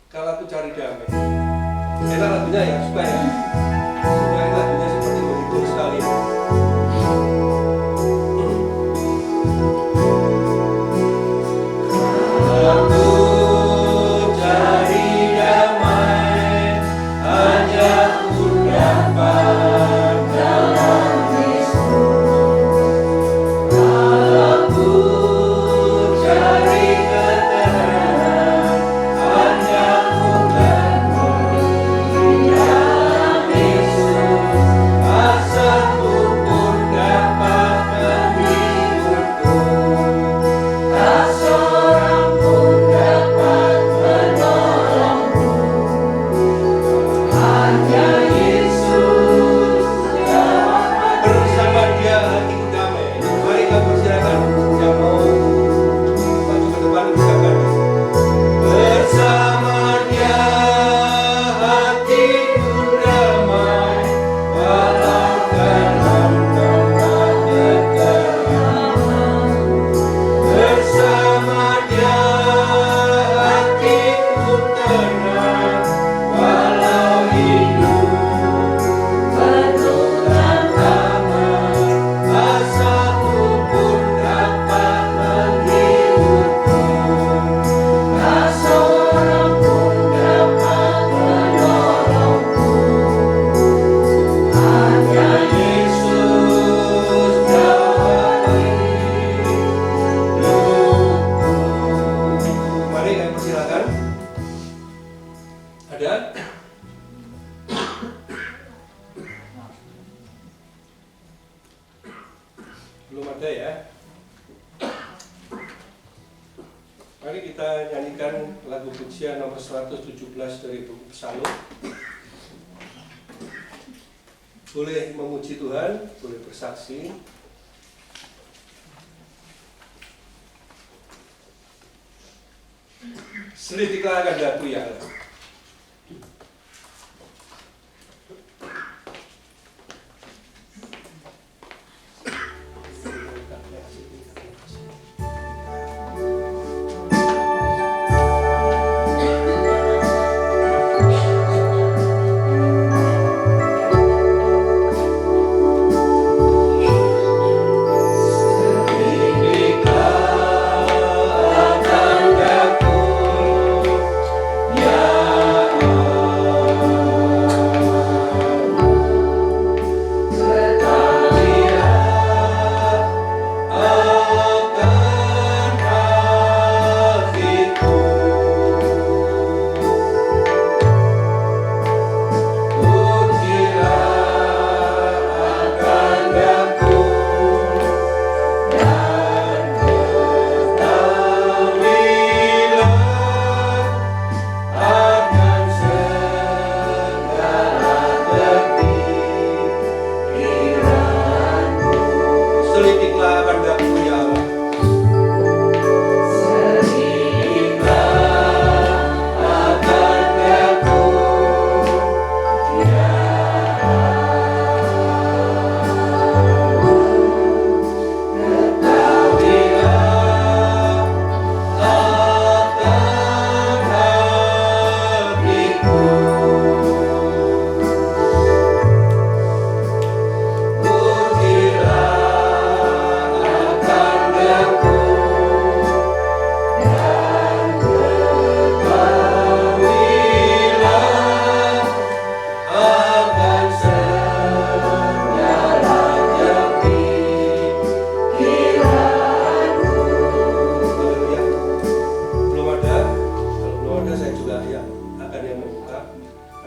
Kalau aku cari damai. Enak lagunya ya, suka ya. Suka lagunya seperti menghibur sekali. Aku cari damai, hanya ku dapat dalam Yesus. Aku cari ketenangan, hanya ku temui dalam Yesus. Asalku pun dapat menghiburku, tak seorang pun dapat menolongku, hanya Yesus jawab. Bersama Dia hatiku damai. Mari kita persilakan yang mau maju ke depan silakan. Bersama Dia hatiku damai, walau dalam tempat kekelaman. Bersama Dia hatiku tenang, walau hidup penuh tantangan. Asalku pun dapat menghiburku, tak seorang pun dapat menolongku, hanya Yesus jawab hidupku. Mari kami persilakan. Ada? Belum ada ya? Mari kita nyanyikan lagu pujian nomor 117 dari buku Psalm. Boleh memuji Tuhan, boleh bersaksi. Selitiklah kehendakmu ya Allah. Selitiklah kehendakmu ya Allah.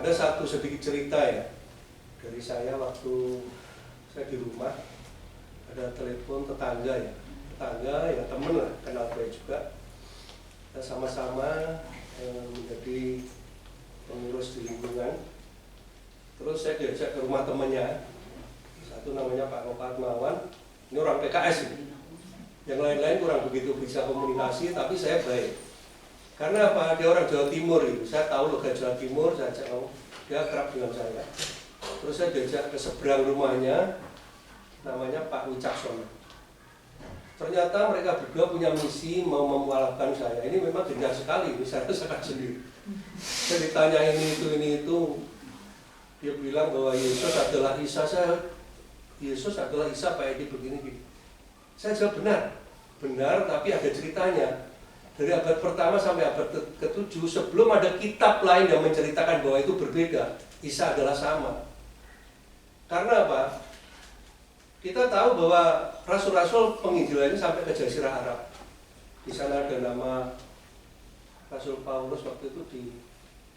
Ada satu sedikit cerita ya dari saya waktu saya di rumah, ada telepon tetangga ya temen lah, kenal gue juga. Kita sama-sama menjadi pengurus di lingkungan. Terus saya diajak ke rumah temannya, satu namanya Pak Noparmawan, ini orang PKS ini. Yang lain-lain kurang begitu bisa komunikasi, tapi saya baik. Karena apa? Dia orang Jawa Timur gitu. Saya tahu logat Jawa Timur, saya ajak dia kerap dengan saya. Terus saya diajak ke seberang rumahnya, namanya Pak Wicaksono. Ternyata mereka berdua punya misi mau memualafkan saya. Ini memang gencar sekali, misalnya saya sendiri. Saya ditanya ini itu. Dia bilang bahwa Yesus adalah Isa. Yesus adalah Isa, Pak Edi begini. Saya jawab benar, tapi ada ceritanya. Dari abad pertama sampai abad ke-7, sebelum ada kitab lain yang menceritakan bahwa itu berbeda, Isa adalah sama. Karena apa? Kita tahu bahwa rasul-rasul penginjilannya sampai ke Jazirah Arab. Di sana ada nama Rasul Paulus waktu itu di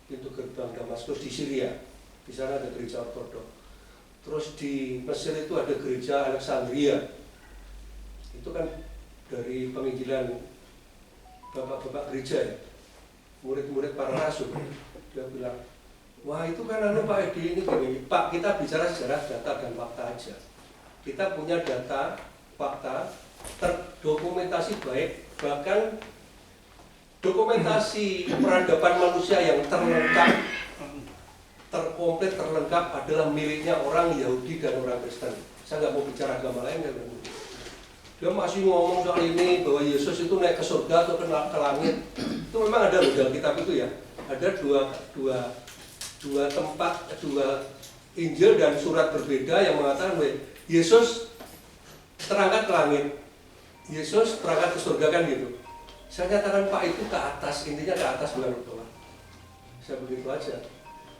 pintu gerbang Damaskus di Syria. Di sana ada gereja ortodok. Terus di Mesir itu ada gereja Alexandria. Itu kan dari penginjilan bapak-bapak gereja ya, murid-murid para rasul. Dia bilang, wah itu kan Pak Edi ini gini, Pak, kita bicara sejarah data dan fakta aja. Kita punya data, fakta, terdokumentasi baik, bahkan dokumentasi peradaban manusia yang terlengkap, terkomplit, terlengkap adalah miliknya orang Yahudi dan orang Kristen. Saya nggak mau bicara agama lain, dia masih ngomong soal ini bahwa Yesus itu naik ke surga atau ke langit. Itu memang ada dalam kitab itu ya. Ada dua tempat, dua Injil dan surat berbeda yang mengatakan bahwa Yesus terangkat ke langit, Yesus terangkat ke surga kan gitu. Saya nyatakan Pak itu ke atas, intinya ke atas bukan ke bawah. Saya begitu aja.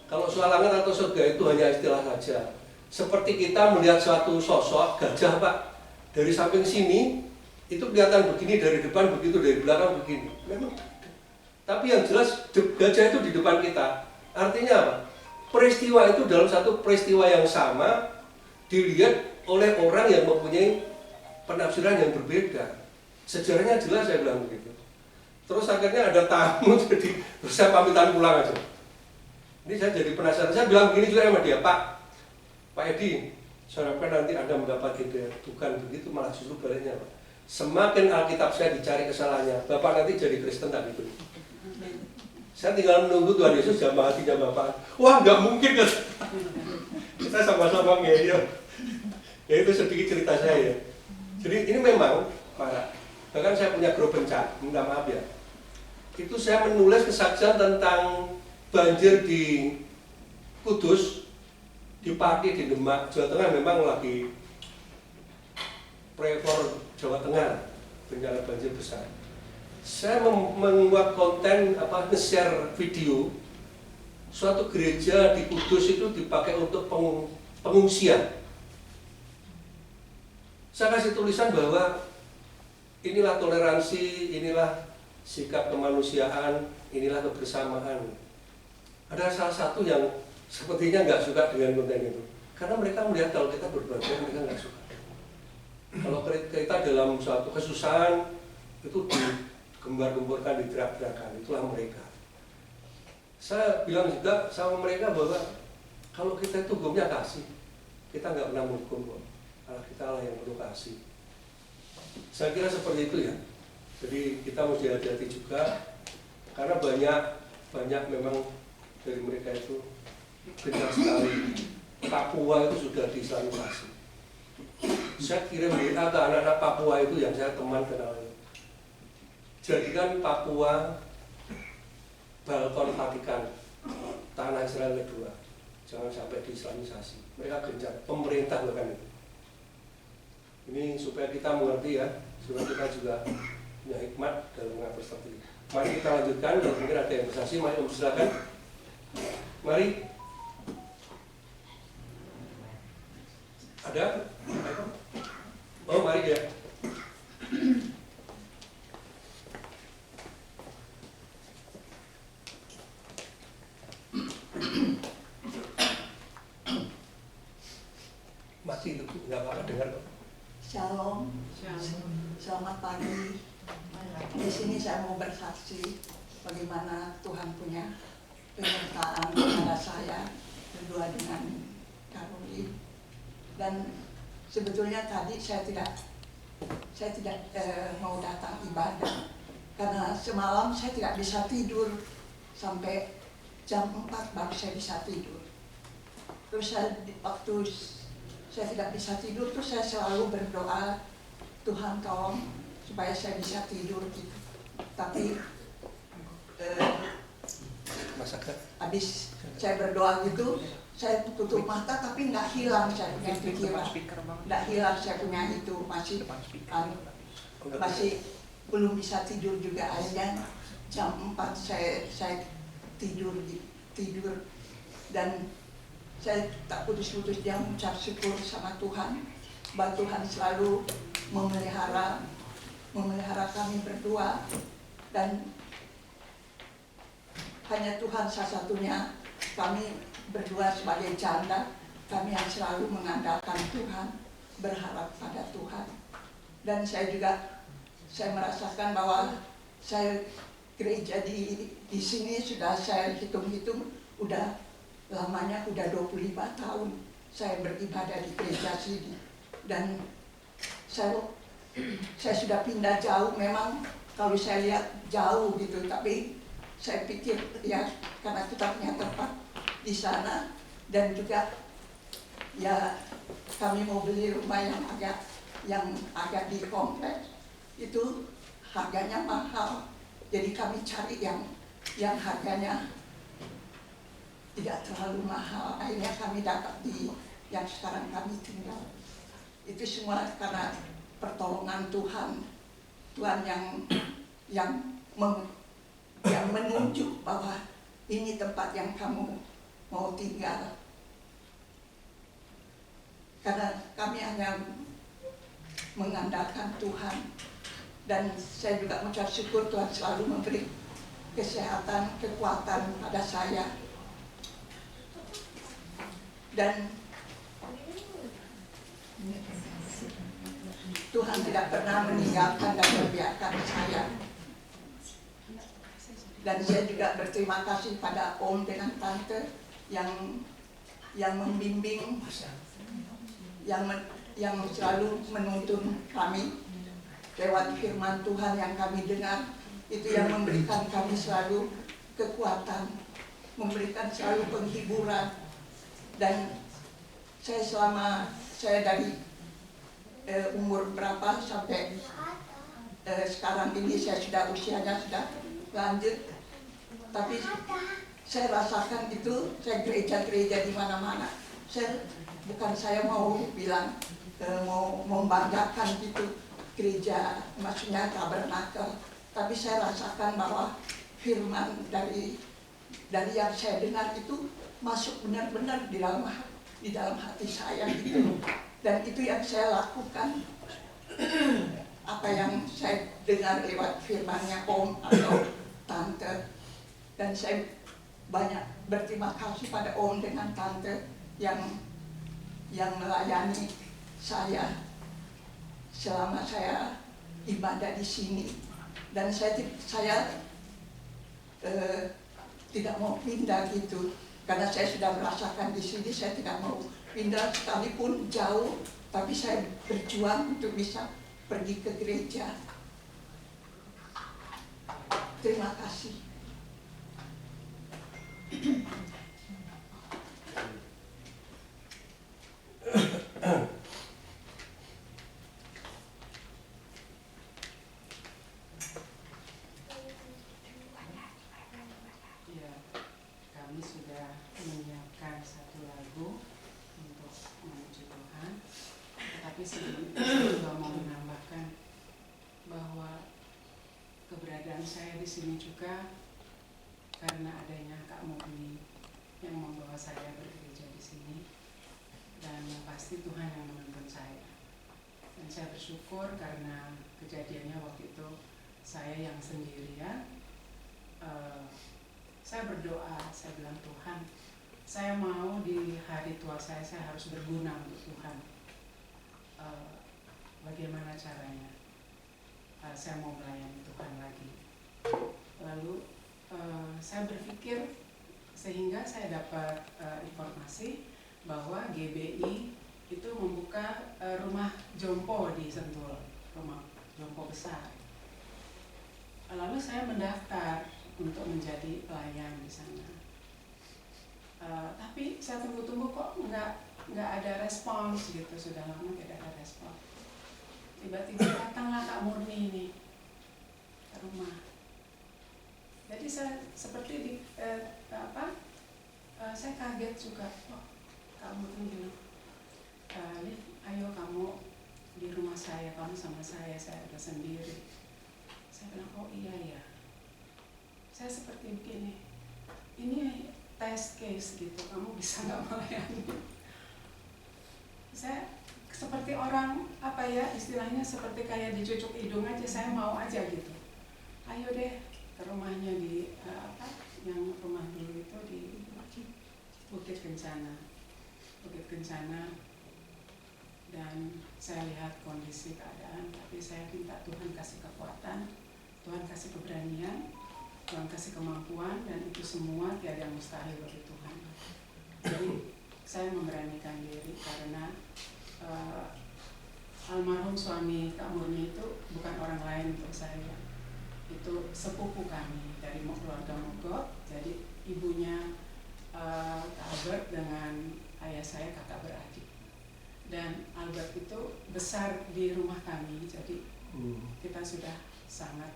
Kalau soal langit atau surga itu hanya istilah saja. Seperti kita melihat suatu sosok gajah Pak, dari samping sini itu kelihatan begini, dari depan begitu, dari belakang begini. Memang. Tapi yang jelas gajah itu di depan kita. Artinya apa? Peristiwa itu dalam satu peristiwa yang sama dilihat oleh orang yang mempunyai penafsiran yang berbeda. Sejarahnya jelas, saya bilang begitu. Terus akhirnya ada tamu, jadi terus saya pamitan pulang aja. Ini saya jadi penasaran. Saya bilang begini juga sama dia, Pak Edi, saya harapkan nanti Anda mendapat ide, bukan begitu, malah justru baliknya Pak. Semakin Alkitab saya dicari kesalahannya, Bapak nanti jadi Kristen tak gitu. Saya tinggal menunggu Tuhan Yesus jamah hatinya Bapak. Wah nggak mungkin kan? Kita sama-sama ngeyel. Ya itu sedikit cerita saya ya. Jadi ini memang parah. Bahkan saya punya grup pencak, minta maaf ya. Itu saya menulis kesaksian tentang banjir di Kudus, di Pati, di Demak, Jawa Tengah memang lagi rekor Jawa Tengah bencana banjir besar. Saya membuat konten nge-share video suatu gereja di Kudus itu dipakai untuk pengungsian. Saya kasih tulisan bahwa inilah toleransi, inilah sikap kemanusiaan, inilah kebersamaan. Ada salah satu yang sepertinya nggak suka dengan konten itu, karena mereka melihat kalau kita berbagi, mereka nggak suka. Kalau kita dalam suatu kesusahan itu digembar-gemborkan, diteriak-teriakan, itulah mereka. Saya bilang juga sama mereka bahwa kalau kita itu hukumnya kasih, kita nggak pernah menghukum kok. Kalau kita lah yang perlu kasih. Saya kira seperti itu ya. Jadi kita mesti hati-hati juga, karena banyak memang dari mereka itu gencar sekali. Papua itu sudah diislamisasi. Saya kirim WA ke anak-anak Papua itu yang saya teman kenal. Jadikan Papua balkon Vatikan, tanah Israel kedua. Jangan sampai diislamisasi. Mereka gencar, pemerintah bahkan itu. Ini supaya kita mengerti ya, supaya kita juga punya hikmat dalam mengatur seperti ini. Mari kita lanjutkan, kalau mungkin ada yang bersaksi, mari Om silakan. Mari. Ada? Oh, mari ya. Mati itu nggak apa-apa dengar kok. Shalom. Selamat pagi. Di sini saya mau bersaksi bagaimana Tuhan punya penyertaan kepada saya berdua dengan Karoli. Dan sebetulnya tadi saya tidak mau datang ibadah karena semalam saya tidak bisa tidur sampai jam 4 baru saya bisa tidur. Terus waktu saya tidak bisa tidur, terus saya selalu berdoa Tuhan tolong supaya saya bisa tidur gitu. Tapi Masakan. habis saya berdoa gitu, saya tutup mata tapi nggak hilang saya punya pikiran, nggak hilang saya punya itu, masih belum bisa tidur juga. Akhirnya jam 4 saya tidur dan saya tak putus-putus dia mengucap syukur sama Tuhan bahwa Tuhan selalu memelihara kami berdua, dan hanya Tuhan satu-satunya kami berdua sebagai janda, kami yang selalu mengandalkan Tuhan, berharap pada Tuhan. Dan saya merasakan bahwa saya gereja di sini sudah saya hitung-hitung udah lamanya udah 25 tahun saya beribadah di gereja sini, dan saya sudah pindah jauh. Memang kalau saya lihat jauh gitu, tapi saya pikir ya karena kita punya tempat di sana, dan juga ya kami mau beli rumah yang agak di kompleks itu harganya mahal, jadi kami cari yang harganya tidak terlalu mahal. Akhirnya kami dapat di yang sekarang kami tinggal. Itu semua karena pertolongan Tuhan yang menunjuk bahwa ini tempat yang kamu mau tinggal. Karena kami hanya mengandalkan Tuhan, dan saya juga mengucap syukur Tuhan selalu memberi kesehatan, kekuatan pada saya, dan Tuhan tidak pernah meninggalkan dan membiarkan saya. Dan saya juga berterima kasih pada Om dengan Tante yang membimbing, yang selalu menuntun kami lewat firman Tuhan yang kami dengar. Itu yang memberikan kami selalu kekuatan, memberikan selalu penghiburan. Dan saya dari umur berapa sampai sekarang ini saya usianya sudah lanjut, tapi saya rasakan itu, saya gereja-gereja di mana-mana. Bukan saya mau bilang mau membanggakan gitu gereja, maksudnya tabernakel, tapi saya rasakan bahwa firman dari yang saya dengar itu masuk benar-benar di dalam hati saya gitu. Dan itu yang saya lakukan, apa yang saya dengar lewat firman-Nya Om atau Tante. Dan saya banyak berterima kasih pada Om dengan Tante yang melayani saya selama saya ibadah di sini. Dan saya tidak mau pindah gitu, karena saya sudah merasakan di sini. Saya tidak mau pindah sekalipun jauh, tapi saya berjuang untuk bisa pergi ke gereja. Terima kasih. Kami sudah menyiapkan satu lagu untuk memuji Tuhan, tetapi sebelum itu saya juga mau menambahkan bahwa keberadaan saya di sini juga karena adanya Kak Mugni yang membawa saya bergereja di sini, dan pasti Tuhan yang menuntun saya. Dan saya bersyukur karena kejadiannya waktu itu saya yang sendirian. Saya berdoa, saya bilang, Tuhan, saya mau di hari tua saya harus berguna untuk Tuhan. Bagaimana caranya? Saya mau melayani Tuhan lagi. Lalu saya berpikir, sehingga saya dapat informasi bahwa GBI itu membuka rumah jompo di Sentul, rumah jompo besar. Lalu saya mendaftar untuk menjadi pelayan di sana. Tapi saya tunggu-tunggu kok nggak ada respons gitu, sudah lama tidak ada respons. tiba-tiba datanglah Kak Murni ini ke rumah. Jadi saya seperti saya kaget juga. Oh, Kak Murni bilang, Lid, ayo kamu di rumah saya, kamu sama saya udah sendiri. Saya bilang, oh iya ya. Saya seperti begini, ini test case gitu, kamu bisa nggak melayani? Saya seperti orang istilahnya seperti kayak dicucuk hidung aja, saya mau aja gitu. Ayo deh ke rumahnya yang rumah dulu itu di Bukit Kencana. Dan saya lihat kondisi keadaan, tapi saya minta Tuhan kasih kekuatan, Tuhan kasih keberanian, Tuhan kasih kemampuan, dan itu semua tiada yang mustahil bagi Tuhan. Jadi saya memberanikan diri karena almarhum suami Kak Murni itu bukan orang lain untuk saya. Itu sepupu kami dari keluarga Mogot, jadi ibunya Kak Albert dengan ayah saya kakak beradik. Dan Albert itu besar di rumah kami, jadi kita sudah sangat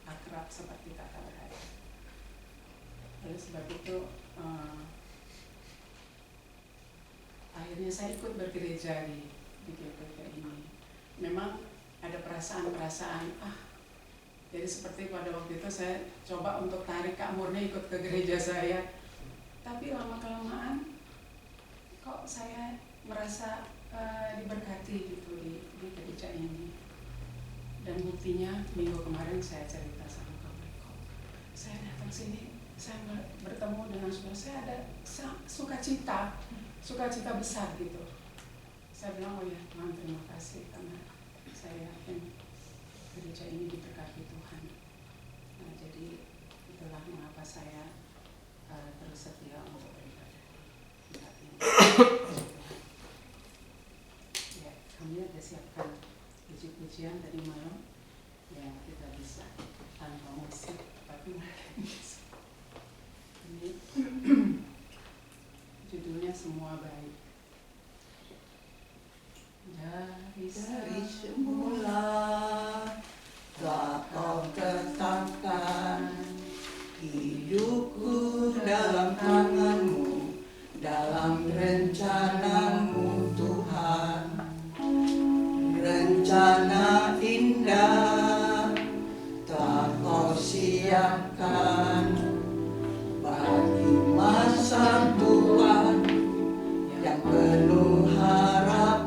akrab seperti kakak beradik. Oleh sebab itu akhirnya saya ikut bergereja di GPK ini. Memang ada perasaan-perasaan, jadi seperti pada waktu itu saya coba untuk tarik Kak Murni ikut ke gereja saya, tapi lama-kelamaan kok saya merasa diberkati gitu di gereja ini. Dan buktinya minggu kemarin saya cerita sama Kak Murni, saya datang sini, saya bertemu dengan saudara, saya ada sukacita besar gitu. Saya bilang, oh ya Tuhan, terima kasih karena saya yakin gereja ini diberkati Tuhan. Nah, jadi itulah mengapa saya terus setia untuk beribadah di tempat ini. Ya, kami ada siapkan puji-pujian tadi malam yang kita bisa tanpa musik, tapi mereka bisa. Ini judulnya Semua Baik. Dari semula telah kau tetapkan hidupku dalam tanganmu, dalam rencanamu Tuhan. Rencana indah telah kau siapkan bagi masa tua yang penuh harapan.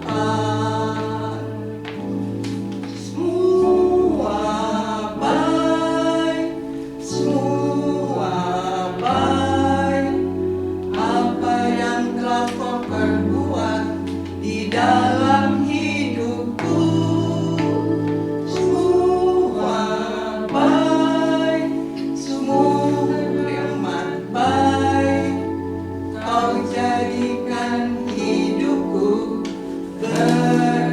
Dalam hidupku semua baik, semua amat baik. Kau jadikan hidupku berarti.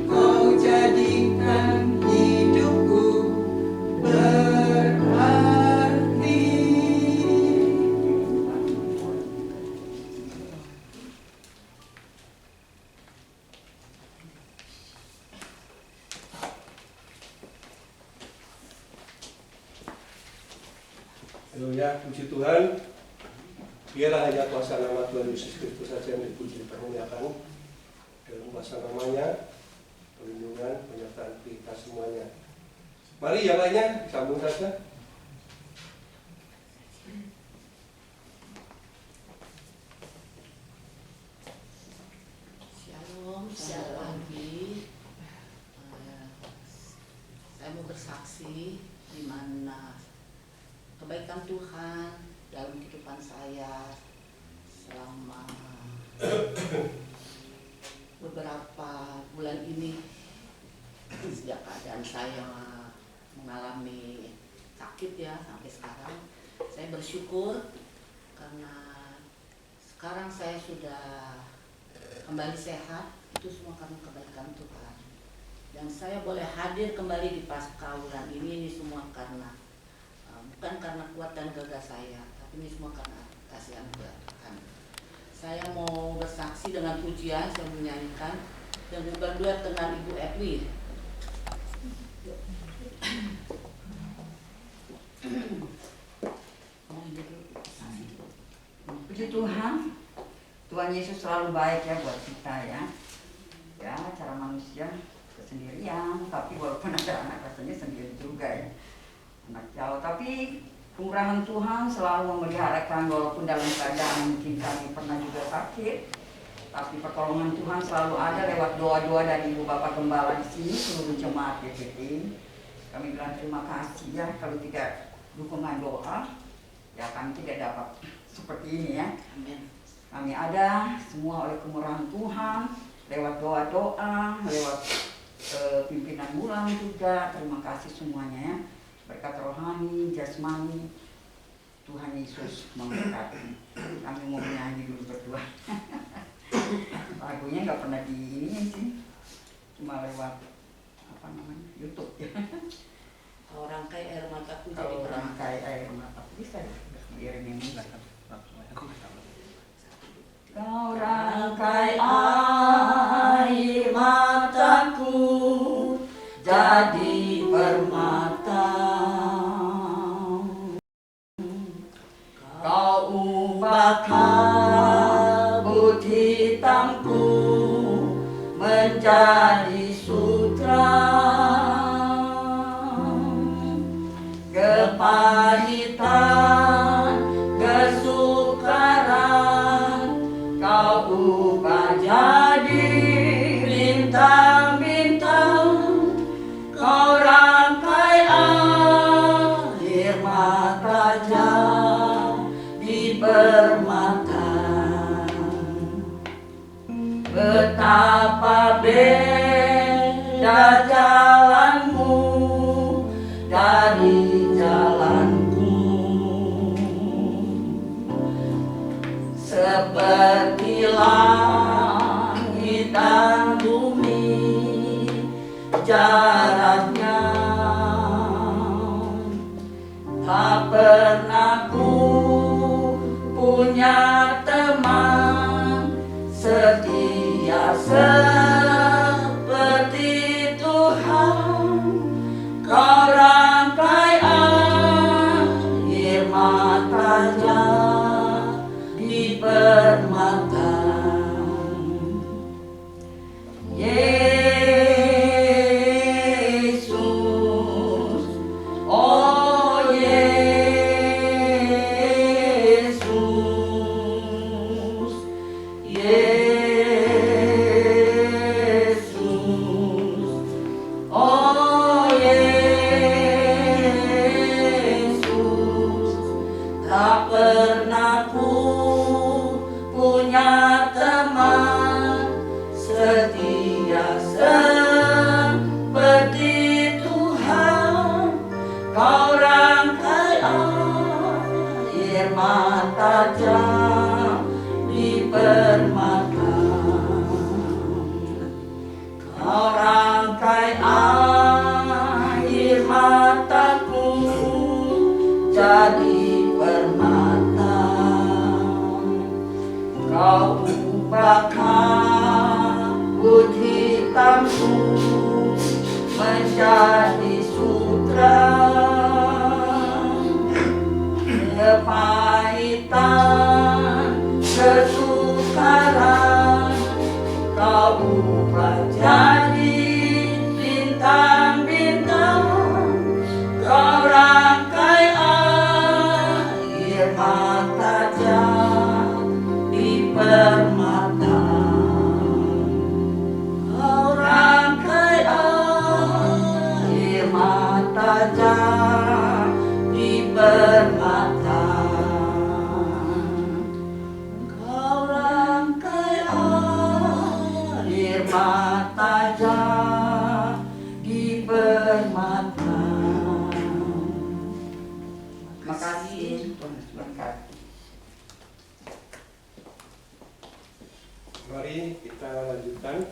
Kau jadikan hidupku berarti. Haleluya, puji Tuhan. Biarlah hanya kuasa nama Tuhan Yesus Kristus saja yang dipuji dipermuliakan. Dalam kuasa namanya, perlindungan, penyertaan kita semuanya. Mari yang lainnya disambung saja. Shalom, selamat pagi. Saya mau bersaksi di mana kebaikan Tuhan dalam kehidupan saya selama beberapa bulan ini, sejak keadaan saya mengalami sakit ya sampai sekarang. Saya bersyukur karena sekarang saya sudah kembali sehat. Itu semua karena kebaikan Tuhan. Dan saya boleh hadir kembali di Paskaulan ini semua karena bukan karena kuat dan gagah saya, tapi ini semua karena kasih anugerah Tuhan. Saya mau bersaksi dengan pujian, saya menyanyikan dan berduet dengan Ibu Ewi. Puji Tuhan, Tuhan Yesus selalu baik ya buat kita ya. Ya, cara manusia kesendirian, tapi walaupun ada anak rasanya sendiri juga ya. Anak jauh, tapi kemurahan Tuhan selalu memeliharakan walaupun dalam keadaan mungkin kami pernah juga sakit. Tapi pertolongan Tuhan selalu ada lewat doa-doa dari Ibu Bapak Gembala di sini, seluruh jemaat GPT. Kami bilang terima kasih ya, kalau tidak dukungan doa, ya kami tidak dapat seperti ini ya. Amin. Kami ada semua oleh kemurahan Tuhan, lewat doa-doa, lewat pimpinan bulan juga. Terima kasih semuanya ya. Berkat rohani, jasmani, Tuhan Yesus memberkati. Kami mau menyanyi dulu berdua. Lagunya nggak pernah di ini sih, cuma lewat apa namanya YouTube ya. Kau rangkai air mataku jadi Kalau terang. rangkai air mata bisa diiringi musik. Kau rangkai air mataku jadi permata, kau ubah kabut hitamku menjadi sutra, kepahitan, kesukaran kau ubah jadi bintang-bintang. Kau rangkai air mata jadi permata. Betapa beda jalanmu dari jalanku, seperti langit dan bumi jaraknya. Tak pernah ku punya teman setia seperti Tuhan. Kau rangkai air matanya di permata. Yesus, oh Yesus, Yesus, oh Yesus. Tak pernah ku punya teman setia seperti Tuhan. Kau rangkai air mata di permata. Kau rangkai air mataku jadi permata. Kau ubah kabut hitamku menjadi sutra, kepahitan, kesukaran kau ubah jadi bintang-bintang. Kau rangkai air mata di permata. Kau rangkai air mata di permata. Kau rangkai air mata di permata. Terima kasih, Tuhan berkati. Mari kita lanjutkan.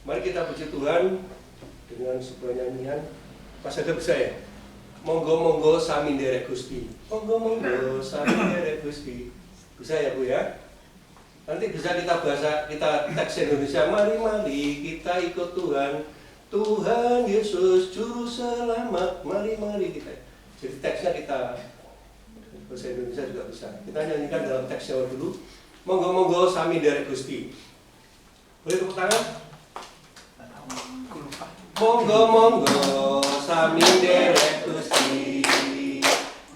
Mari kita puji Tuhan dengan sebuah nyanyian. Pas ada bisa ya? Monggo-monggo sami nderek Gusti. Monggo-monggo sami nderek Gusti. Bisa ya Bu ya? Nanti bisa kita bahasa, kita teks Indonesia. Mari kita ikut Tuhan. Tuhan Yesus Juru Selamat. Mari kita. Jadi teksnya kita bahasa Indonesia juga bisa. Kita nyanyikan dalam teksnya dulu. Monggo sami derek Gusti. Boleh tepuk tangan? Monggo sami derek Gusti.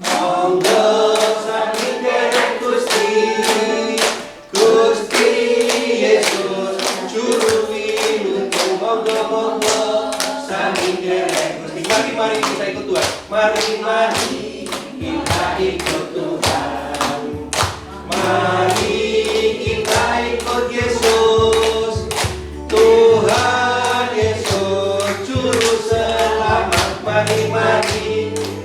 Monggo sami derek Gusti. Gusti Yesus Juru Wilujeng. Monggo sami derek Gusti. Mari kita ikut Tuhan. Mari kita ikut Tuhan. Mari kita ikut Yesus. Tuhan Yesus Juru Selamat. Mari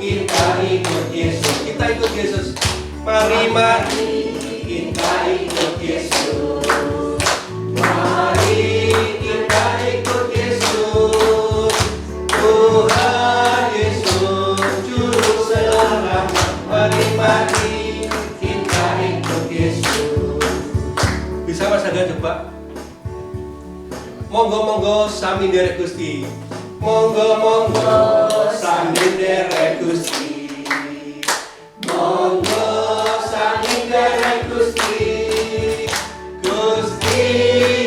kita ikut Yesus. Kita ikut Yesus. Mari kita ikut Yesus. Mari kita ikut Yesus. Tuhan Yesus Juru Selamat. Mari kita ikut Yesus. Bisa Mas Aga coba? Monggo sami derek Gusti. Monggo sami derek Gusti. Monggo sami derek Gusti. Gusti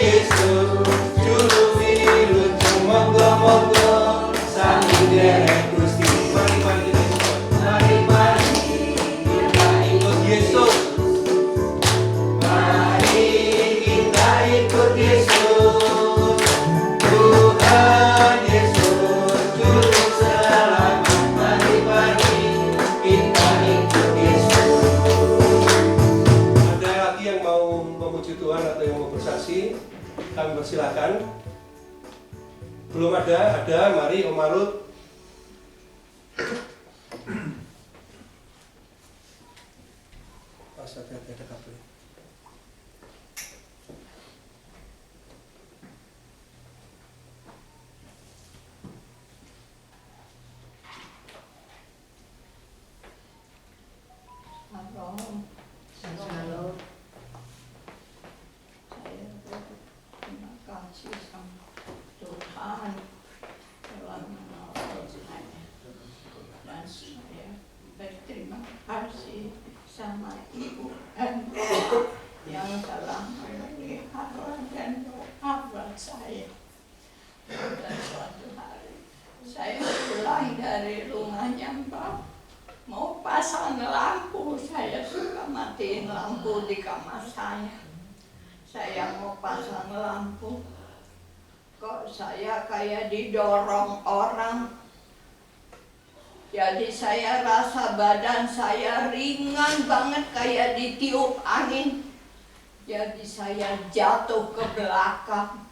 Yesus Juru Wilujeng. Monggo sami derek Gusti. Mari kita ikut Yesus. Mari kita ikut Yesus. Tuhan Yesus Juru Selamat. Mari kita ikut Yesus. Ada lagi yang mau memuji Tuhan atau yang mau bersaksi? Kami persilakan. Belum ada, mari Om Marut. Pas hati-hati ada kabel. Halo. Saya berterima kasih sama Tuhan telah menolong saya. Dan saya berterima kasih sama Ibu Hendro yang telah memelihara dan doa buat saya. Pada suatu hari saya pulang dari rumahnya Mbak, mau pasang lampu. Saya suka matiin lampu di kamar saya. Saya mau pasang lampu, kok saya kayak didorong orang. Jadi saya rasa badan saya ringan banget kayak ditiup angin. Jadi saya jatuh ke belakang.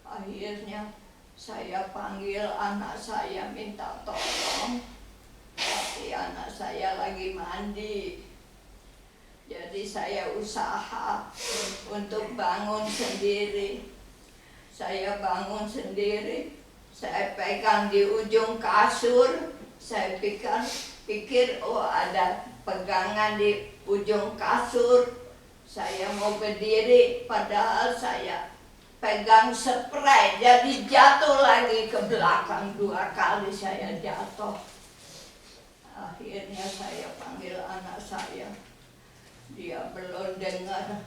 Akhirnya saya panggil anak saya minta tolong. Tapi anak saya lagi mandi. Jadi saya usaha untuk bangun sendiri. Saya bangun sendiri. Saya pegang di ujung kasur. Saya pikir oh ada pegangan di ujung kasur. Saya mau berdiri padahal saya pegang spray. Jadi jatuh lagi ke belakang 2 kali saya jatuh. Akhirnya saya panggil anak saya. Dia belum dengar.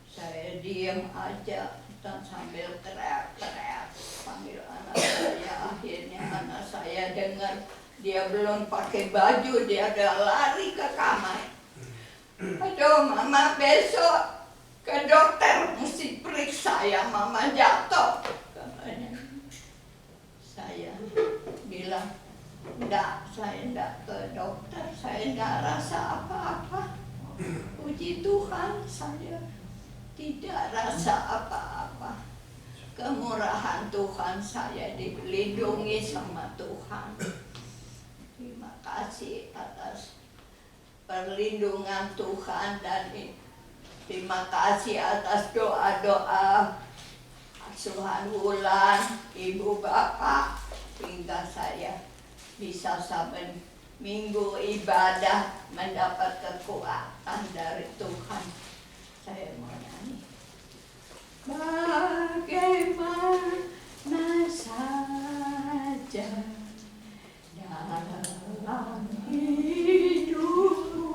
Saya diam aja dan sambil teriak-teriak panggil anak saya. Akhirnya anak saya dengar. Dia belum pakai baju, dia udah lari ke kamar. Aduh, mama besok ke dokter mesti periksa ya, mama jatuh katanya. Saya bilang, enggak, saya enggak ke dokter, saya enggak rasa apa-apa. Puji Tuhan, saya tidak rasa apa-apa. Kemurahan Tuhan, saya dilindungi sama Tuhan. Terima kasih atas perlindungan Tuhan dan terima kasih atas doa-doa asuhan Wulan, Ibu Bapak, hingga saya bisa sampai minggu ibadah mendapat kekuatan dari Tuhan. Saya mau nyanyi. Bagaimana saja dalam hidupku,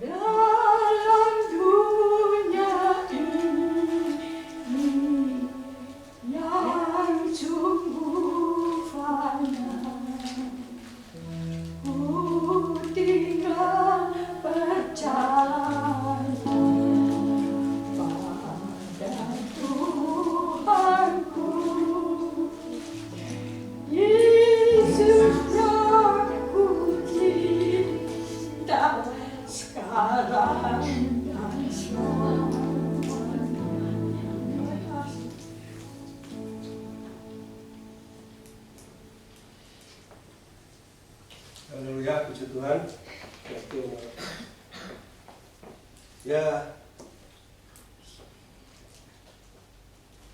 dalam dunia ini yang sungguh fana, ku tinggal percaya pada Tuhanku. Yesus yang ku cinta sekarang dan selamanya. Haleluya, puji Tuhan. Ya,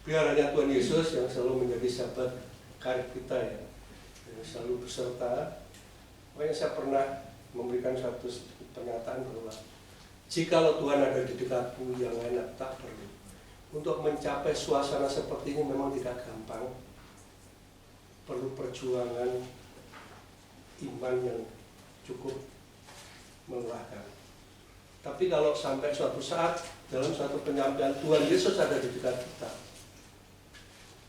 biar hanya Tuhan Yesus yang selalu menjadi sahabat karib kita ya, yang selalu beserta. Makanya saya pernah memberikan satu pernyataan bahwa jikalau Tuhan ada di dekatmu, yang lain tak perlu. Untuk mencapai suasana seperti ini memang tidak gampang, perlu perjuangan iman yang cukup melelahkan. Tapi kalau sampai suatu saat dalam suatu penyampaian Tuhan Yesus ada di dekat kita,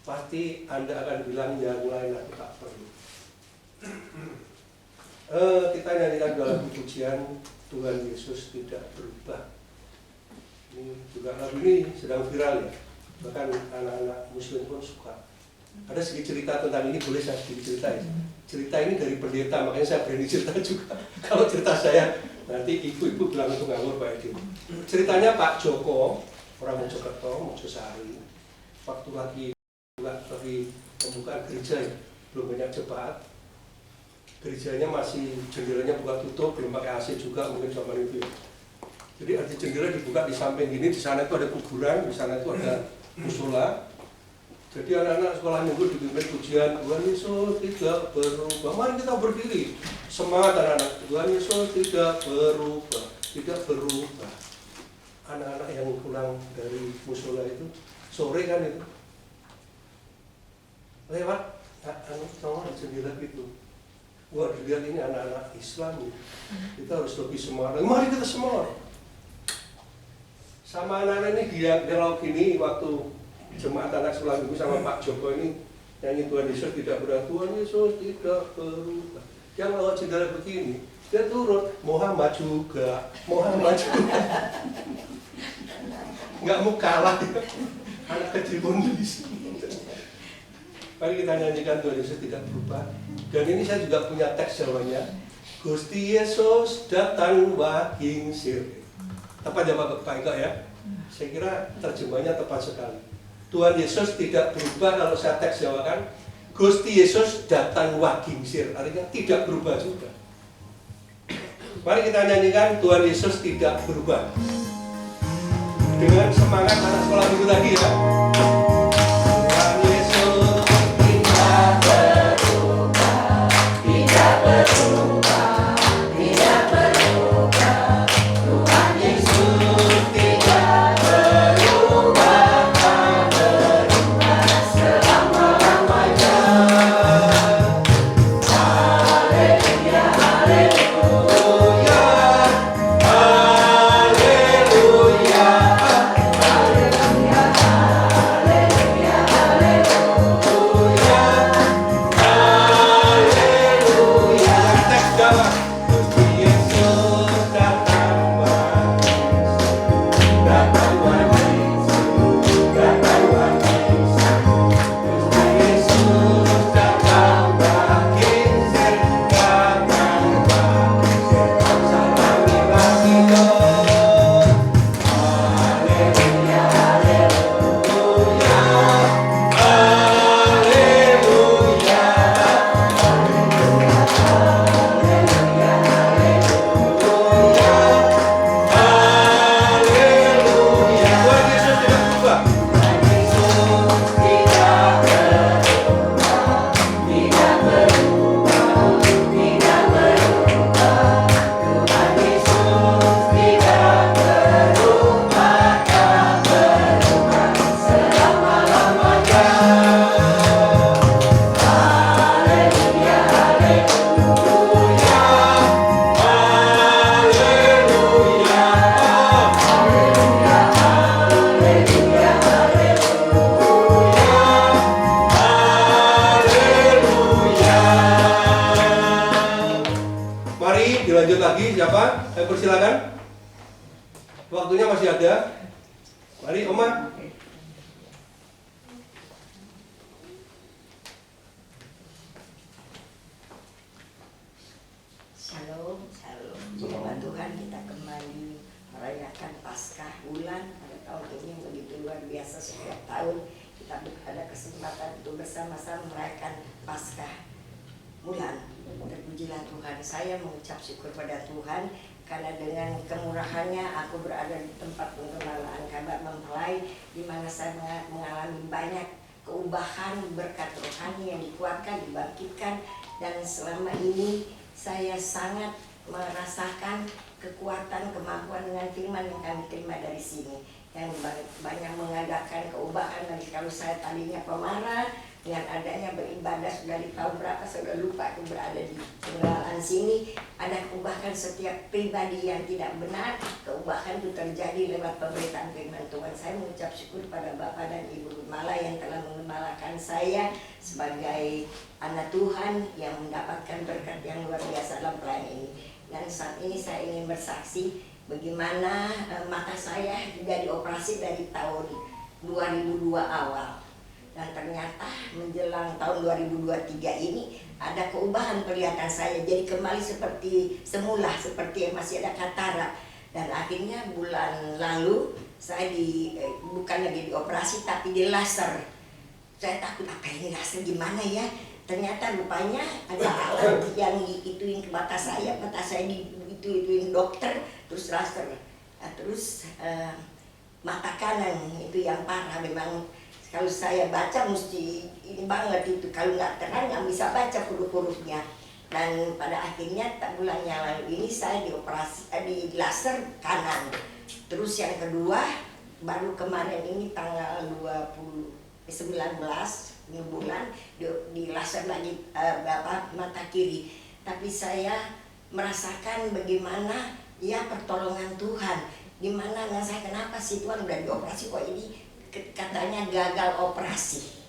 pasti Anda akan bilang yang lain aku tak perlu. Kita nyanyikan dalam pujian Tuhan Yesus tidak berubah. Ini juga lagu ini sedang viral ya, bahkan anak-anak muslim pun suka. Ada sedikit cerita tentang ini, boleh saya sedikit ceritain. Cerita ini dari pendeta, makanya saya berani cerita juga. Kalau cerita saya, nanti ibu-ibu bilang itu ngawur Pak Edi. Ceritanya Pak Joko, orang Mojokerto, Mojosari, waktu lagi pembukaan gereja ya, belum banyak jemaat. Gerejanya masih jendelanya buka tutup, belum pakai AC juga mungkin zaman itu ya. Jadi ada jendela dibuka di samping gini, di sana itu ada kuburan, di sana itu ada musola. Jadi anak-anak sekolah minggu dipimpin pujian Tuhan Yesus tidak berubah. Mari kita berdiri, semangat anak-anak. Tuhan Yesus tidak berubah, tidak berubah. Anak-anak yang pulang dari musola itu sore kan itu lewat, sama di jendela gitu. Wah, dilihat ini anak-anak Islam, kita harus lebih semangat. Mari kita semangat. Sama anak-anak ini dialog gini waktu jemaat anak sekolah minggu sama Pak Joko ini nyanyi Tuhan Yesus tidak berubah, Tuhan Yesus tidak berubah. Yang lewat jendela begini, dia turun, Muhammad juga. Nggak mau kalah ya. Anak kecil pun bisa. Mari kita nyanyikan Tuhan Yesus tidak berubah. Dan ini saya juga punya teks Jawanya. Gusti Yesus datang wahing sir. Tepat ya Pak Eka ya? Saya kira terjemahnya tepat sekali. Tuhan Yesus tidak berubah, kalau saya teks Jawakan, Gusti Yesus datang wahing sir, artinya tidak berubah juga. Mari kita nyanyikan Tuhan Yesus tidak berubah. Dengan semangat anak sekolah minggu tadi ya. Tuhan Yesus tidak berubah, tidak berubah, tidak berubah. Tuhan Yesus tidak berubah, tak berubah selama-lamanya. Haleluya, haleluya, haleluya, haleluya, haleluya. Mari dilanjut lagi, siapa? Saya persilakan. Waktunya masih ada. Mari, Oma. Shalom, shalom. Puji Tuhan, kita kembali merayakan Paskah bulan pada tahun ini yang begitu luar biasa. Setiap tahun kita ada kesempatan untuk bersama-sama merayakan Paskah bulan. Terpujilah Tuhan. Saya mengucap syukur pada Tuhan karena dengan kemurahannya aku berada di tempat pengembalaan Kabar Mempelai, di mana saya mengalami banyak keubahan berkat rohani yang dikuatkan, dibangkitkan, dan selama ini saya sangat merasakan kekuatan, kemampuan dengan firman yang kami terima dari sini, yang banyak mengadakan keubahan. Lagi kalau saya tadinya pemarah, dengan adanya beribadah sudah di tahun berapa saya sudah lupa aku berada di penggalaan sini, ada keubahan setiap pribadi yang tidak benar. Keubahan itu terjadi lewat pemberitaan firman Tuhan. Saya mengucap syukur pada Bapak dan Ibu Gembala yang telah mengembalakan saya sebagai anak Tuhan yang mendapatkan berkat yang luar biasa dalam pelayanan ini. Dan saat ini saya ingin bersaksi bagaimana mata saya juga dioperasi dari tahun 2002 awal. Dan ternyata menjelang tahun 2023 ini ada keubahan penglihatan saya. Jadi kembali seperti semula, seperti yang masih ada katarak. Dan akhirnya bulan lalu saya bukan lagi dioperasi tapi di laser. Saya takut apa ini laser gimana ya. Ternyata rupanya ada alat yang ituin ke mata saya ituin dokter, terus laser. Nah, terus mata kanan itu yang parah memang. Kalau saya baca mesti ini banget itu, kalau nggak terang nggak bisa baca huruf-hurufnya. Dan pada akhirnya bulan yang lalu ini saya dioperasi di laser kanan. Terus yang kedua baru kemarin ini tanggal 19 bulan di laser lagi mata kiri. Tapi saya merasakan bagaimana ya pertolongan Tuhan. Dimana saya kenapa sih Tuhan udah dioperasi kok ini katanya gagal operasi.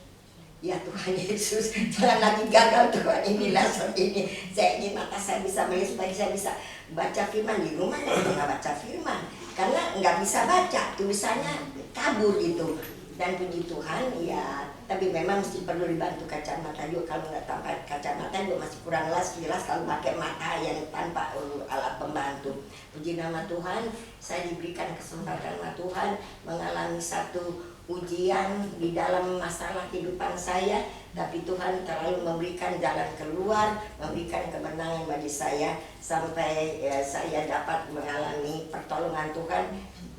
Ya Tuhan Yesus, jangan lagi gagal Tuhan ini laser ini. Saya ingin mata saya bisa melihat supaya saya bisa baca firman. Di rumah nggak baca firman karena nggak bisa baca, tulisannya kabur gitu. Dan puji Tuhan ya, tapi memang mesti perlu dibantu kacamata juga. Kalau nggak tanpa kacamata juga masih kurang jelas kalau pakai mata yang tanpa alat pembantu. Puji nama Tuhan, saya diberikan kesempatan sama Tuhan mengalami satu ujian di dalam masalah kehidupan saya, tapi Tuhan terlalu memberikan jalan keluar, memberikan kemenangan bagi saya sampai saya dapat mengalami pertolongan Tuhan.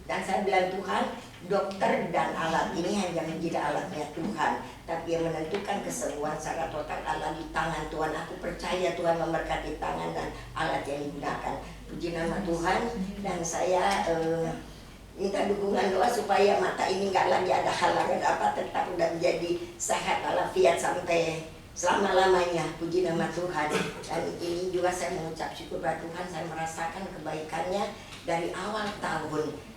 Dan saya bilang Tuhan, dokter dan alat ini hanya menjadi alatnya Tuhan, tapi yang menentukan kesembuhan secara total adalah di tangan Tuhan. Aku percaya Tuhan memberkati tangan dan alat yang digunakan. Puji nama Tuhan. Dan saya minta dukungan doa supaya mata ini nggak lagi ada halangan apa, tetap udah menjadi sehat walafiat sampai selama-lamanya. Puji nama Tuhan. Dan ini juga saya mengucap syukur pada Tuhan, saya merasakan kebaikannya dari awal tahun.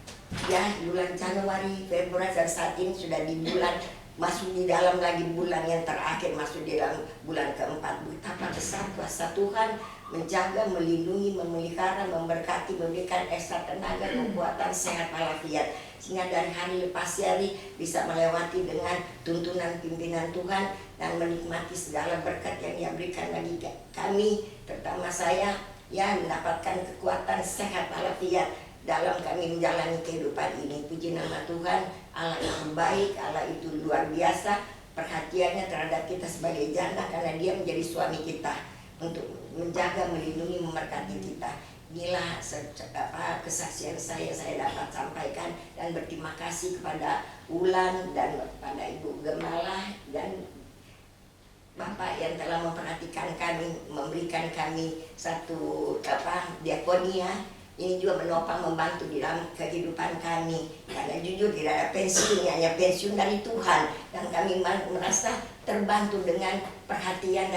Ya, bulan Januari, Februari, dan saat ini sudah di bulan, masuk di dalam lagi bulan yang terakhir, masuk di dalam bulan keempat. Betapa besar kuasa Tuhan menjaga, melindungi, memelihara, memberkati, memberikan ekstra tenaga, kekuatan, sehat walafiat. Sehingga dari hari lepas hari bisa melewati dengan tuntunan pimpinan Tuhan dan menikmati segala berkat yang Dia berikan bagi kami, terutama saya, ya mendapatkan kekuatan, sehat walafiat dalam kami menjalani kehidupan ini. Puji nama Tuhan, Allah itu baik, Allah itu luar biasa perhatiannya terhadap kita sebagai janda, karena Dia menjadi suami kita untuk menjaga, melindungi, memberkati kita. Inilah kesaksian saya dapat sampaikan, dan berterima kasih kepada Ulan dan kepada Ibu Gembala dan Bapak yang telah memperhatikan kami, memberikan kami satu diakonia ini juga menopang membantu di dalam kehidupan kami. Karena jujur tidak ada pensiun, hanya pensiun dari Tuhan. Dan kami merasa terbantu dengan perhatian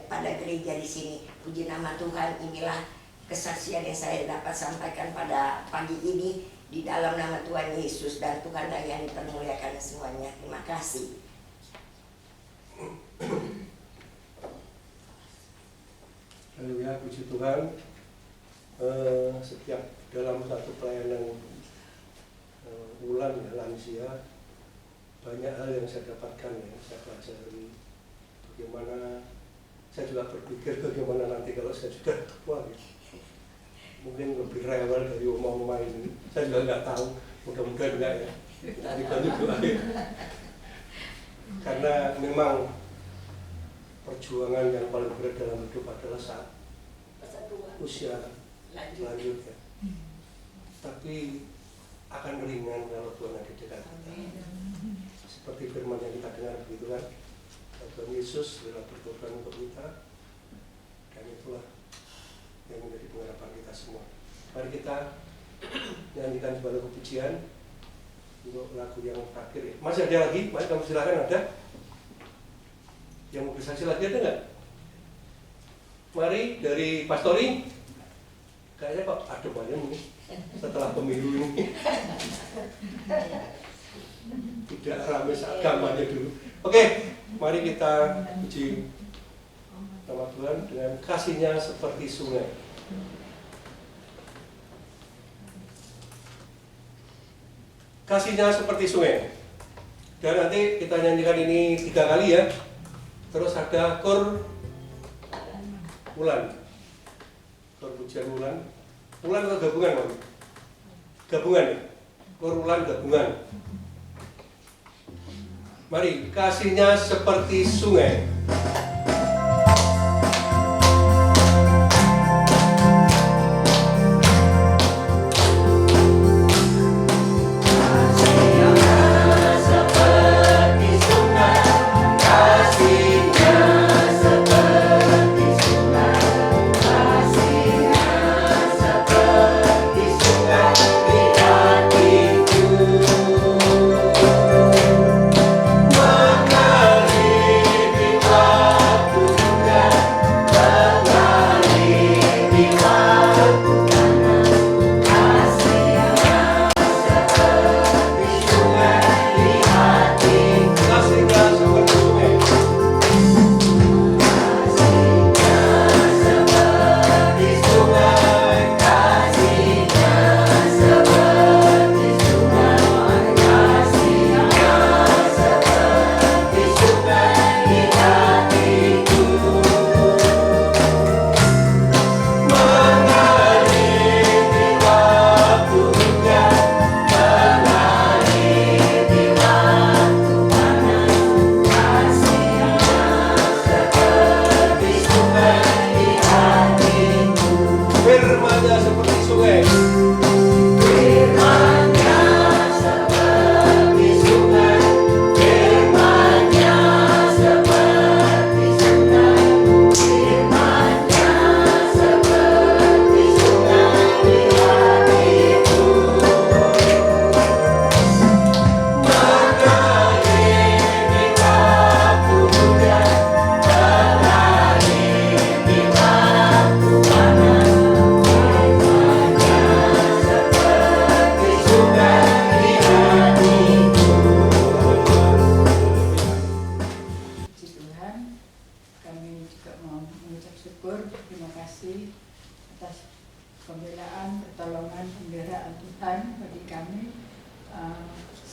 pada gereja di sini. Puji nama Tuhan, inilah kesaksian yang saya dapat sampaikan pada pagi ini di dalam nama Tuhan Yesus, dan Tuhanlah yang dipermuliakan semuanya. Terima kasih. Haleluya, puji Tuhan. Setiap dalam satu pelayanan bulan ya, lansia, banyak hal yang saya dapatkan ya, saya pelajari bagaimana, saya juga berpikir bagaimana nanti kalau saya sudah tua gitu. Mungkin lebih rewel dari oma-oma ini, saya juga nggak tahu, mudah-mudahan enggak ya, dibantu doa ya. Karena memang perjuangan yang paling berat dalam hidup adalah saat usia lanjut ya. Tapi akan ringan kalau Tuhan ada di dekat kita. Seperti firman yang kita dengar begitu kan, Tuhan Yesus telah berkorban untuk kita, dan itulah yang menjadi pengharapan kita semua. Mari kita nyanyikan sebuah lagu pujian untuk lagu yang terakhir ya. Masih ada lagi? Mari kamu silakan, ada yang mau bersaksi lagi, ada nggak? Mari dari Pastori. Kayaknya kok ada banyak nih setelah pemilu ini. Tidak ramai agamanya dulu. Oke, mari kita puji nama Tuhan dengan kasih-Nya seperti sungai. Kasih-Nya seperti sungai. Dan nanti kita nyanyikan ini 3 kali ya. Terus ada kor bulan. Kor pujian bulan. Bulan atau gabungan, Bang? Gabungan ya? Kor bulan gabungan. Mari, kasih-Nya seperti sungai.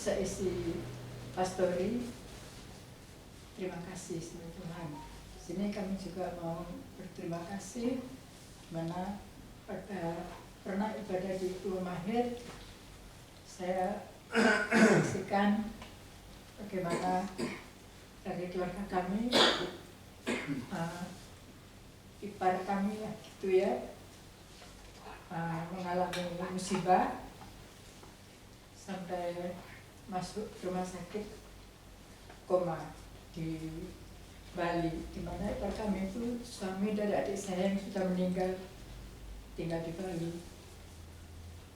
seisi pastori. Terima kasih sama Tuhan. Sini kami juga mau berterima kasih mana pada pernah ibadah di Rumah Mahir, saya saksikan bagaimana dari keluarga kami, ipar kami gitu ya, mengalami musibah sampai masuk rumah sakit koma di Bali, di mana ipar kami itu suami dan adik saya yang sudah meninggal tinggal di Bali.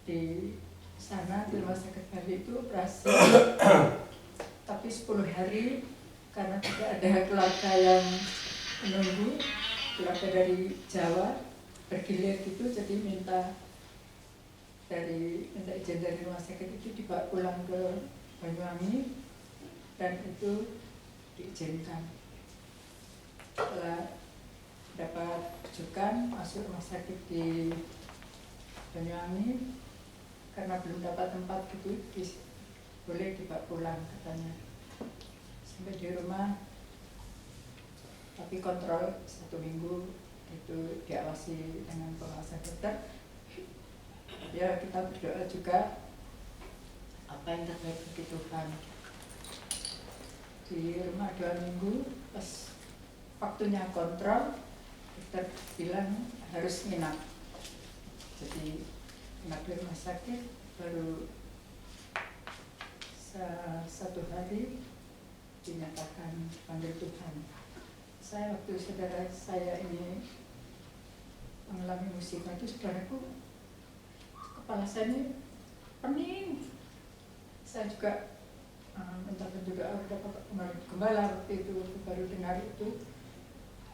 di sana di rumah sakit Bali itu operasi, tapi 10 hari karena tidak ada keluarga yang menunggu, keluarga dari Jawa bergilir gitu, jadi minta izin dari rumah sakit itu dibawa pulang ke Banyuwangi dan itu diizinkan. Setelah dapat rujukan masuk rumah sakit di Banyuwangi, karena belum dapat tempat gitu boleh dibawa pulang katanya. Sampai di rumah tapi kontrol 1 minggu itu diawasi dengan pengawasan dokter. Ya kita berdoa juga apa yang terbaik bagi Tuhan. Di rumah 2 minggu, pas waktunya kontrol dokter bilang harus nginap. Jadi nginap di rumah sakit baru 1 hari dinyatakan dipanggil Tuhan. Saya waktu saudara saya ini mengalami musibah itu, saudaraku, kepala saya ini pening. Saya juga minta doa kepada Bapak Gembala waktu itu, baru dengar itu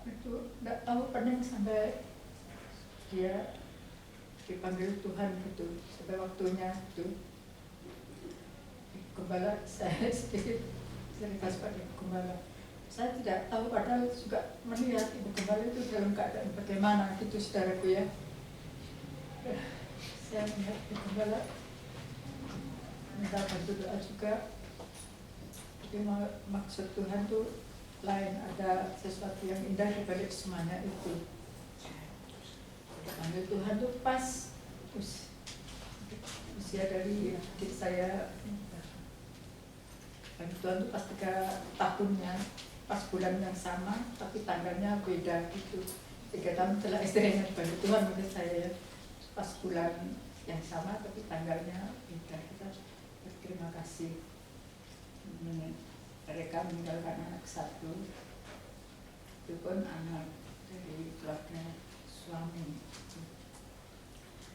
tidak tahu pening sampai dia dipanggil Tuhan gitu, sampai waktunya itu. Gembala saya sedikit cerita pada Gembala, saya tidak tahu padahal juga melihat Ibu Gembala itu dalam keadaan bagaimana gitu, saudaraku ya. Saya melihat Ibu Gembala minta bantu doa juga. Tapi maksud Tuhan tuh lain, ada sesuatu yang indah di balik semuanya itu. Panggil Tuhan tuh pas usia dari adik saya. Panggil Tuhan tuh pas 3 tahunnya, pas bulan yang sama tapi tanggalnya beda gitu. 3 tahun setelah istrinya dipanggil Tuhan menurut saya ya. Pas bulan yang sama tapi tanggalnya beda. Kita berterima kasih. Mereka meninggalkan anak 1, itu pun anak dari keluarga suami.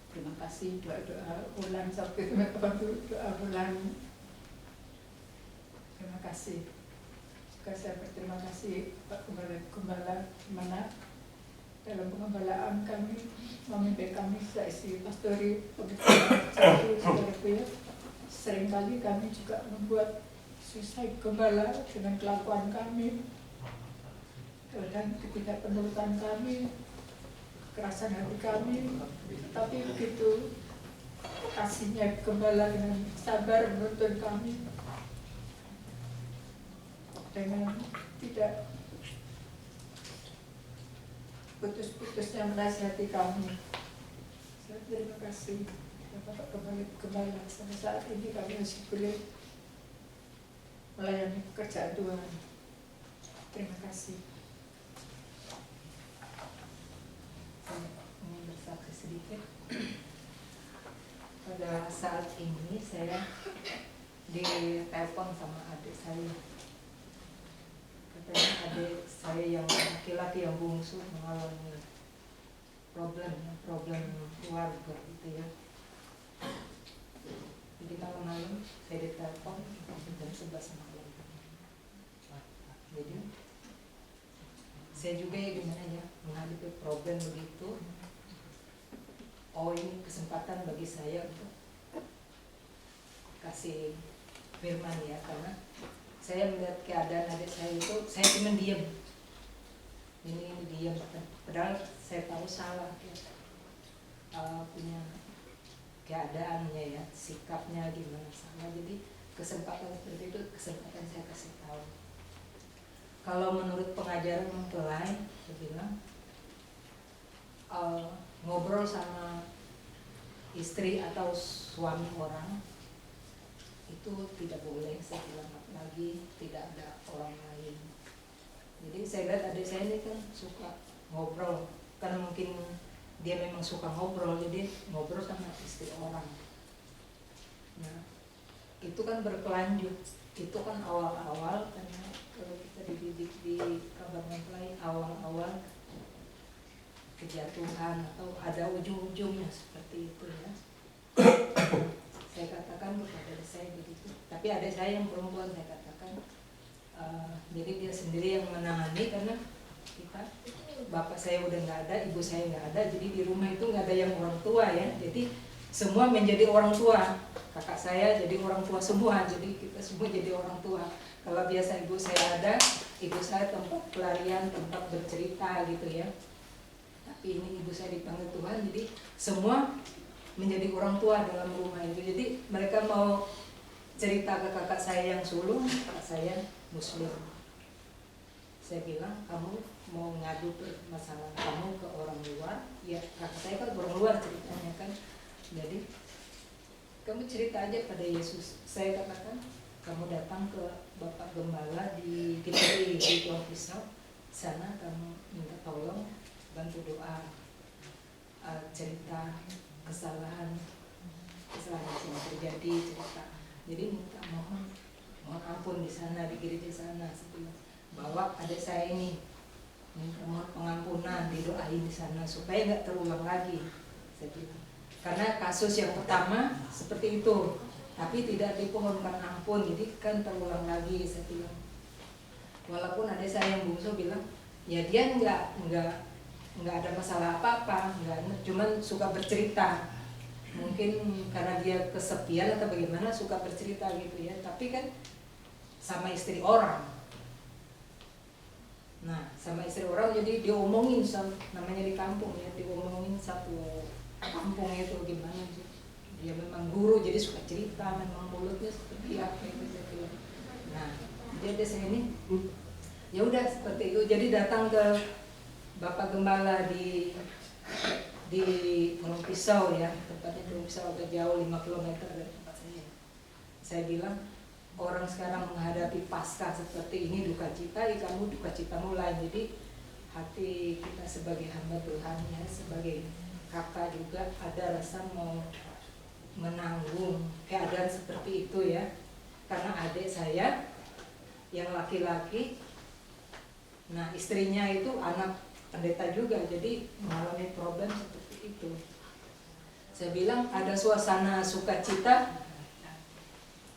Terima kasih doa-doa ulang sampai teman-teman doa ulang. Terima kasih. Juga saya berterima kasih Pak Gembala mana dalam pengembalaan kami, memimpin kami seisi pastori begitu saudaraku ya. Seringkali kami juga membuat susah Gembala dengan kelakuan kami dan ketidakpenurutan kami, kekerasan hati kami. Tapi begitu kasihnya Gembala dengan sabar menuntun kami, dengan tidak putus-putusnya menasihati kami. Saya terima kasih Bapak Gembala. Sampai saat ini kami masih boleh melayani pekerjaan Tuhan. Terima kasih. Saya ingin bersaksi sedikit. Pada saat ini saya ditelepon sama adik saya. Katanya adik saya yang laki-laki yang bungsu mengalami problem keluarga gitu ya. Jadi malam-malam saya ditelepon jam 11 malam. Jadi saya juga ya gimana ya menghadapi problem begitu. Oh, ini kesempatan bagi saya untuk kasih firman ya, karena saya melihat keadaan adik saya itu, saya cuma diam. Ini diam, padahal saya tahu salah ya. Punya keadaannya ya, sikapnya gimana salah. Jadi kesempatan seperti itu, kesempatan saya kasih tahu. Kalau menurut pengajaran mempelai, saya bilang ngobrol sama istri atau suami orang itu tidak boleh, saya bilang, apalagi tidak ada orang lain. Jadi saya lihat adik saya ini kan suka ngobrol, karena mungkin dia memang suka ngobrol, jadi ngobrol sama istri orang. Nah, itu kan berkelanjut, itu kan awal-awal, karena kalau kita dididik di kabar mempelai awal-awal kejatuhan atau ada ujung-ujungnya seperti itu ya. Saya katakan kepada adik saya begitu. Tapi adik saya yang perempuan saya katakan, jadi dia sendiri yang menangani karena kita, bapak saya udah nggak ada, ibu saya nggak ada, jadi di rumah itu nggak ada yang orang tua ya. Jadi semua menjadi orang tua. Kakak saya jadi orang tua semua, jadi kita semua jadi orang tua. Kalau biasa ibu saya ada, ibu saya tempat pelarian, tempat bercerita gitu ya. Tapi ini ibu saya dipanggil Tuhan, jadi semua menjadi orang tua dalam rumah itu. Jadi mereka mau cerita ke kakak saya yang sulung, kakak saya Muslim. Saya bilang, kamu mau ngadu masalah kamu ke orang luar, ya kakak saya kan orang luar ceritanya kan. Jadi kamu cerita aja pada Yesus. Saya katakan, kamu datang ke Bapak Gembala di GPI di Pulau Pisau, sana kamu minta tolong, bantu doa, cerita kesalahan yang terjadi, cerita. Jadi minta mohon ampun di sana, di gereja sana, sebelum bawa adik saya ini minta mohon pengampunan, didoain di sana supaya nggak terulang lagi, saya bilang. Karena kasus yang pertama seperti itu, tapi tidak dipohonkan ampun, jadi kan terulang lagi, saya bilang. Walaupun adik saya yang bungsu bilang, ya dia nggak ada masalah apa-apa, cuman suka bercerita. Mungkin karena dia kesepian atau bagaimana suka bercerita gitu ya, tapi kan sama istri orang. Nah, sama istri orang jadi diomongin, namanya di kampung ya, diomongin satu kampung itu gimana sih. Dia memang guru jadi suka cerita, memang mulutnya seperti apa itu. Nah, dia desa ini ya udah seperti itu. Jadi datang ke Bapak Gembala di Pulau Pisau ya, tempatnya Pulau Pisau agak jauh 5 km dari tempat saya. Saya bilang, orang sekarang menghadapi pasca seperti ini, duka cita, ya kamu duka cita mulai. Jadi hati kita sebagai hamba Tuhan ya, sebagai kakak juga ada rasa mau menanggung keadaan seperti itu ya. Karena adik saya yang laki-laki, nah istrinya itu anak pendeta juga, jadi mengalami problem seperti itu. Saya bilang ada suasana sukacita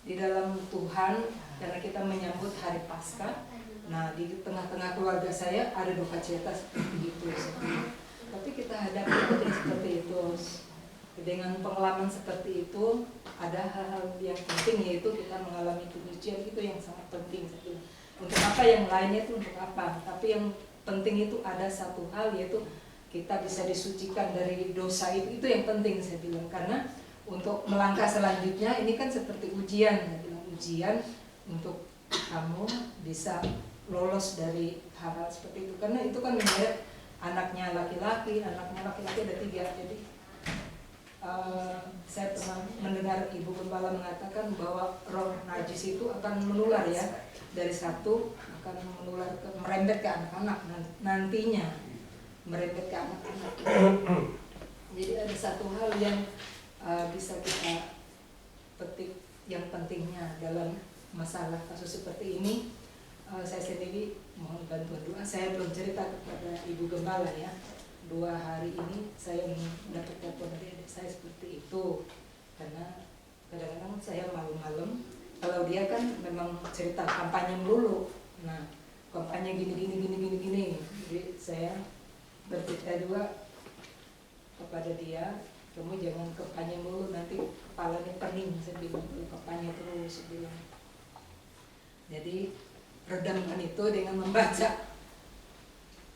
di dalam Tuhan karena kita menyambut hari Paskah. Nah di tengah-tengah keluarga saya ada duka cita seperti itu. Tapi kita hadapi itu seperti itu. Dengan pengalaman seperti itu ada hal-hal yang penting, yaitu kita mengalami kesucian, itu yang sangat penting. Untuk apa yang lainnya itu untuk apa? Tapi yang penting itu ada satu hal, yaitu kita bisa disucikan dari dosa itu yang penting saya bilang. Karena untuk melangkah selanjutnya ini kan seperti ujian, saya bilang ujian untuk kamu bisa lolos dari hal-hal seperti itu. Karena itu kan menyeret anaknya laki-laki ada 3. Jadi saya pernah mendengar Ibu Gembala mengatakan bahwa roh najis itu akan menular ya, dari satu akan menular merembet ke anak-anak nantinya, merembet ke anak-anak. Jadi ada satu hal yang bisa kita petik yang pentingnya dalam masalah kasus seperti ini. Saya sendiri mohon bantuan doa. Saya belum cerita kepada Ibu Gembala ya. 2 hari ini saya mendapat telepon dari adik saya seperti itu. Karena kadang-kadang saya malam-malam, kalau dia kan memang cerita kampanye melulu. Nah, kampanye gini. Jadi saya bercerita juga kepada dia, kamu jangan kampanye melulu, nanti kepalanya pening. Saya bilang, kampanye terus, saya bilang. Jadi redamkan itu dengan membaca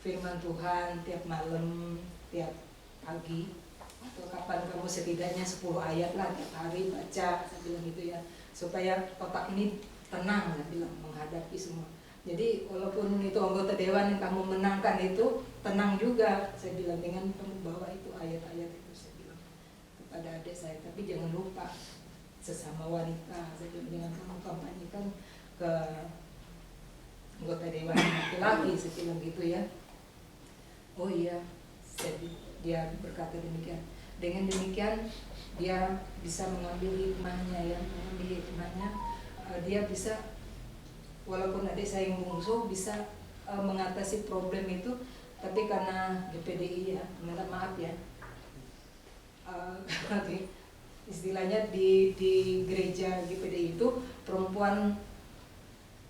firman Tuhan tiap malam, tiap pagi, atau kapan kamu setidaknya 10 ayat lah tiap hari baca, saya bilang gitu ya, supaya otak ini tenang, saya bilang, menghadapi semua. Jadi walaupun itu anggota dewan yang kamu menangkan itu tenang juga, saya bilang, dengan kamu bawa itu ayat-ayat itu, saya bilang kepada adik saya. Tapi jangan lupa sesama wanita, saya bilang, jangan kamu kampanyekan ke anggota dewan laki-laki, saya bilang gitu ya. Oh iya, dia berkata demikian. Dengan demikian dia bisa mengambil hikmahnya ya, dia bisa, walaupun adik saya yang bungsu bisa mengatasi problem itu, tapi karena GPDI ya, minta maaf ya, istilahnya di gereja GPDI itu perempuan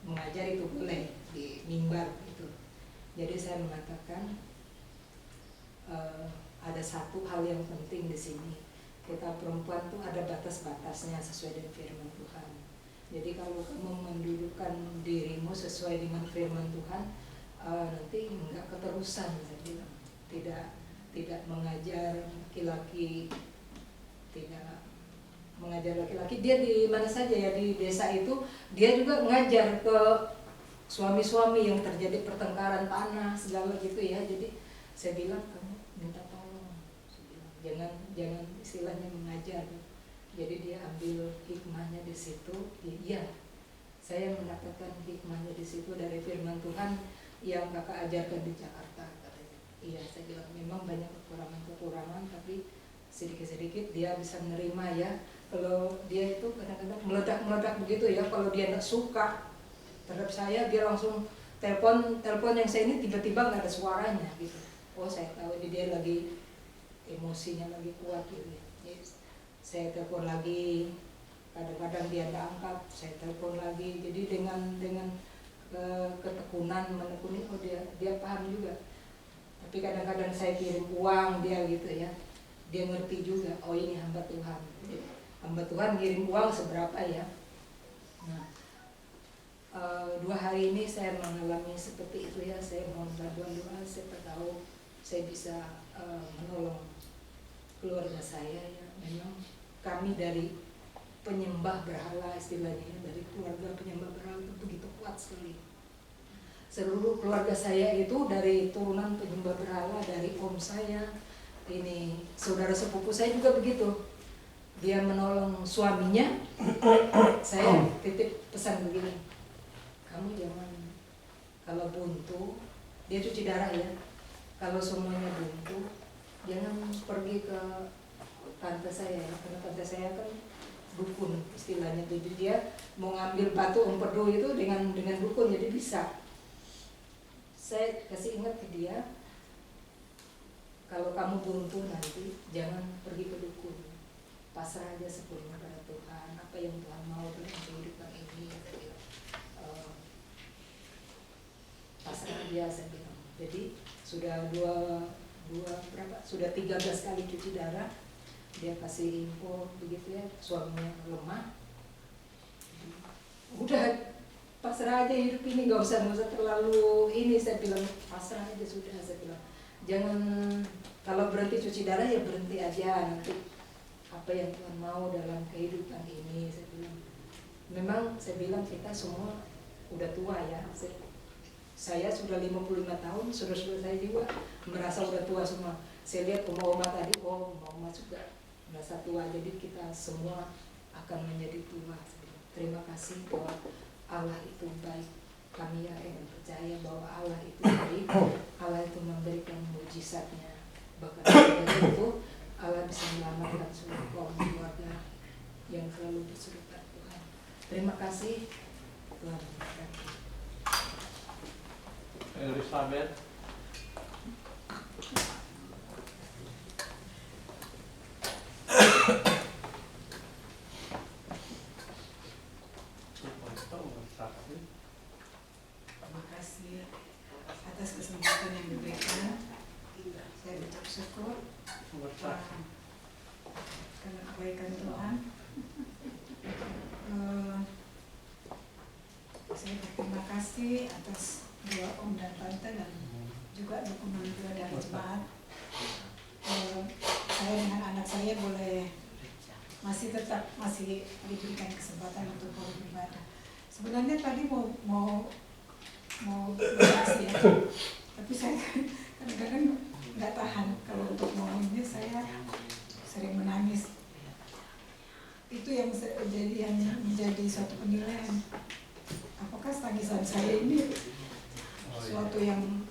mengajar itu boleh di mimbar gitu. Jadi saya mengatakan ada satu hal yang penting di sini, kita perempuan tuh ada batas-batasnya sesuai dengan firman Tuhan. Jadi kalau kamu mendudukkan dirimu sesuai dengan firman Tuhan, nanti nggak keterusan, saya bilang. Tidak mengajar laki-laki, tidak mengajar laki-laki. Dia di mana saja ya, di desa itu dia juga mengajar ke suami-suami yang terjadi pertengkaran tanah segala gitu ya. Jadi saya bilang kamu minta tolong, saya bilang, jangan istilahnya mengajar. Jadi dia ambil hikmahnya di situ. Iya, saya mendapatkan hikmahnya di situ dari firman Tuhan yang kakak ajarkan di Jakarta, katanya. Iya, saya bilang memang banyak kekurangan-kekurangan, tapi sedikit-sedikit dia bisa menerima ya. Kalau dia itu kadang-kadang meledak-meledak begitu ya, kalau dia nggak suka terhadap saya, dia langsung telepon yang saya ini tiba-tiba nggak ada suaranya gitu. Oh, saya tahu ini dia lagi emosinya lagi kuat gitu ya. Saya telepon lagi, kadang-kadang dia nggak angkat, saya telepon lagi. Jadi dengan ketekunan menekuni, oh dia paham juga. Tapi kadang-kadang saya kirim uang dia gitu ya, dia ngerti juga, oh ini hamba Tuhan. Hamba Tuhan kirim uang seberapa ya. Nah, 2 hari ini saya mengalami seperti itu ya. Saya mohon bantuan doa, siapa tahu saya bisa menolong keluarga saya ya. Memang kami dari penyembah berhala, istilahnya dari keluarga penyembah berhala itu begitu kuat sekali. Seluruh keluarga saya itu dari turunan penyembah berhala, dari om saya, ini saudara sepupu saya juga begitu. Dia menolong suaminya. Saya titip pesan begini, kamu jangan, kalau buntu, dia cuci darah ya, kalau semuanya buntu, jangan pergi ke tante saya, karena tante saya kan dukun istilahnya. Jadi dia mau ngambil batu empedu itu dengan dukun, jadi bisa. Saya kasih ingat ke dia, kalau kamu buntu nanti jangan pergi ke dukun, pasrah aja sepenuhnya pada Tuhan. Apa yang Tuhan mau dalam kehidupan ini, saya bilang, pasrah aja, saya bilang. Jadi sudah sudah 13 kali cuci darah. Dia kasih info begitu ya, suaminya lemah. Udah pasrah aja hidup ini, nggak usah terlalu ini, saya bilang pasrah aja sudah, saya bilang. Jangan, kalau berhenti cuci darah ya berhenti aja, nanti apa yang Tuhan mau dalam kehidupan ini, saya bilang. Memang saya bilang kita semua udah tua ya. Saya sudah 55 tahun, saudara-saudara saya juga merasa udah tua semua. Saya lihat oma-oma tadi, oh oma juga merasa tua, jadi kita semua akan menjadi tua. Terima kasih bahwa Allah itu baik. Kami yang percaya bahwa Allah itu baik, Allah itu memberikan mujizatnya. Bahkan dari itu Allah bisa menyelamatkan seluruh kaum keluarga yang selalu berserutan Tuhan. Terima kasih, Tuhan memberkati. Elizabeth. Terima kasih atas kesempatan yang diberikan. Saya ucap syukur karena kebaikan Tuhan. Saya berterima kasih atas doa om dan tante dan juga dukungan doa dari jemaat. Saya dengan anak saya boleh tetap diberikan kesempatan untuk beribadah. Sebenarnya tadi mau bahas ya, tapi saya kadang-kadang nggak tahan. Kalau untuk ngomongnya saya sering menangis. Itu yang menjadi suatu penilaian. Apakah tangisan saya ini suatu yang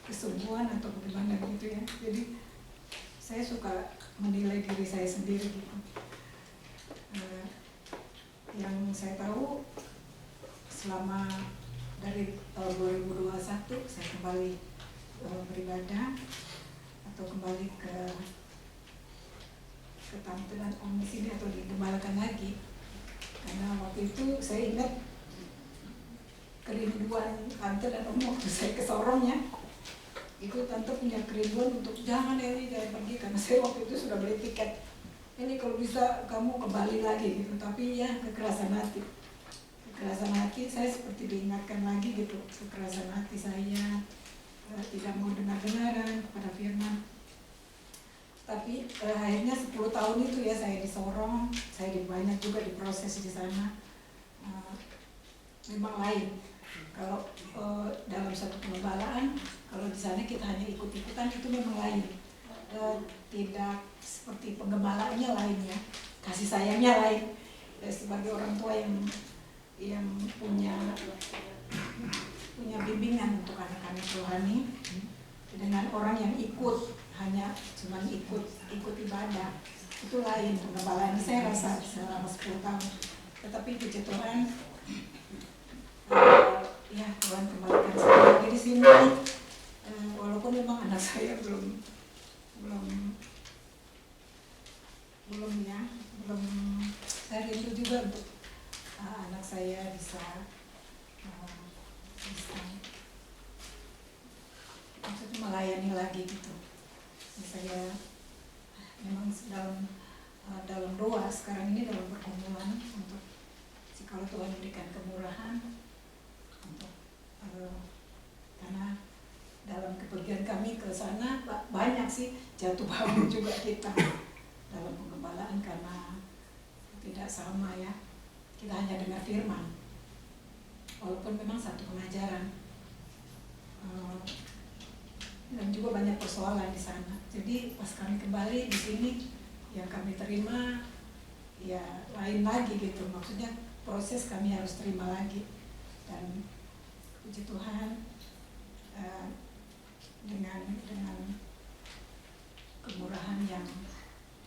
kesembuhan atau bagaimana gitu ya. Jadi saya suka menilai diri saya sendiri gitu. Yang saya tahu selama dari tahun 2021 saya kembali beribadah atau kembali ke ke tante dan om di sini atau digembalakan lagi. Karena waktu itu saya ingat kerinduan tante dan om waktu saya ke Sorongnya, itu tante punya kerinduan untuk jangan Eli jangan pergi, karena saya waktu itu sudah beli tiket. Ini kalau bisa kamu kembali lagi gitu, tapi ya kekerasan hati. Kekerasan hati saya seperti diingatkan lagi gitu, kekerasan hati saya tidak mau dengar-dengaran kepada firman. Tapi akhirnya 10 tahun itu ya saya di Sorong, saya banyak juga diproses di sana. Memang lain. Kalau dalam satu pengembalaan, kalau di sana kita hanya ikut-ikutan itu memang lain. Tidak seperti penggembalaannya lain ya, kasih sayangnya lain. Sebagai orang tua yang punya bimbingan untuk anak-anak rohani, dengan orang yang hanya cuman ikut ibadah, itu lain pengembalaan. Saya rasa selama 10 tahun, tetapi puji Tuhan, ya Tuhan kembalikan saya lagi di sini. Walaupun memang anak saya belum saya rindu juga untuk anak saya bisa maksudnya melayani lagi gitu. Saya memang dalam doa sekarang ini, dalam pergumulan untuk jikalau Tuhan berikan kemurahan untuk karena dalam kepergian kami ke sana banyak sih jatuh bangun juga kita dalam pengembalaan, karena tidak sama ya, kita hanya dengar firman walaupun memang satu pengajaran, dan juga banyak persoalan di sana. Jadi pas kami kembali di sini yang kami terima ya lain lagi gitu, maksudnya proses kami harus terima lagi. Dan puji Tuhan, dengan kemurahan yang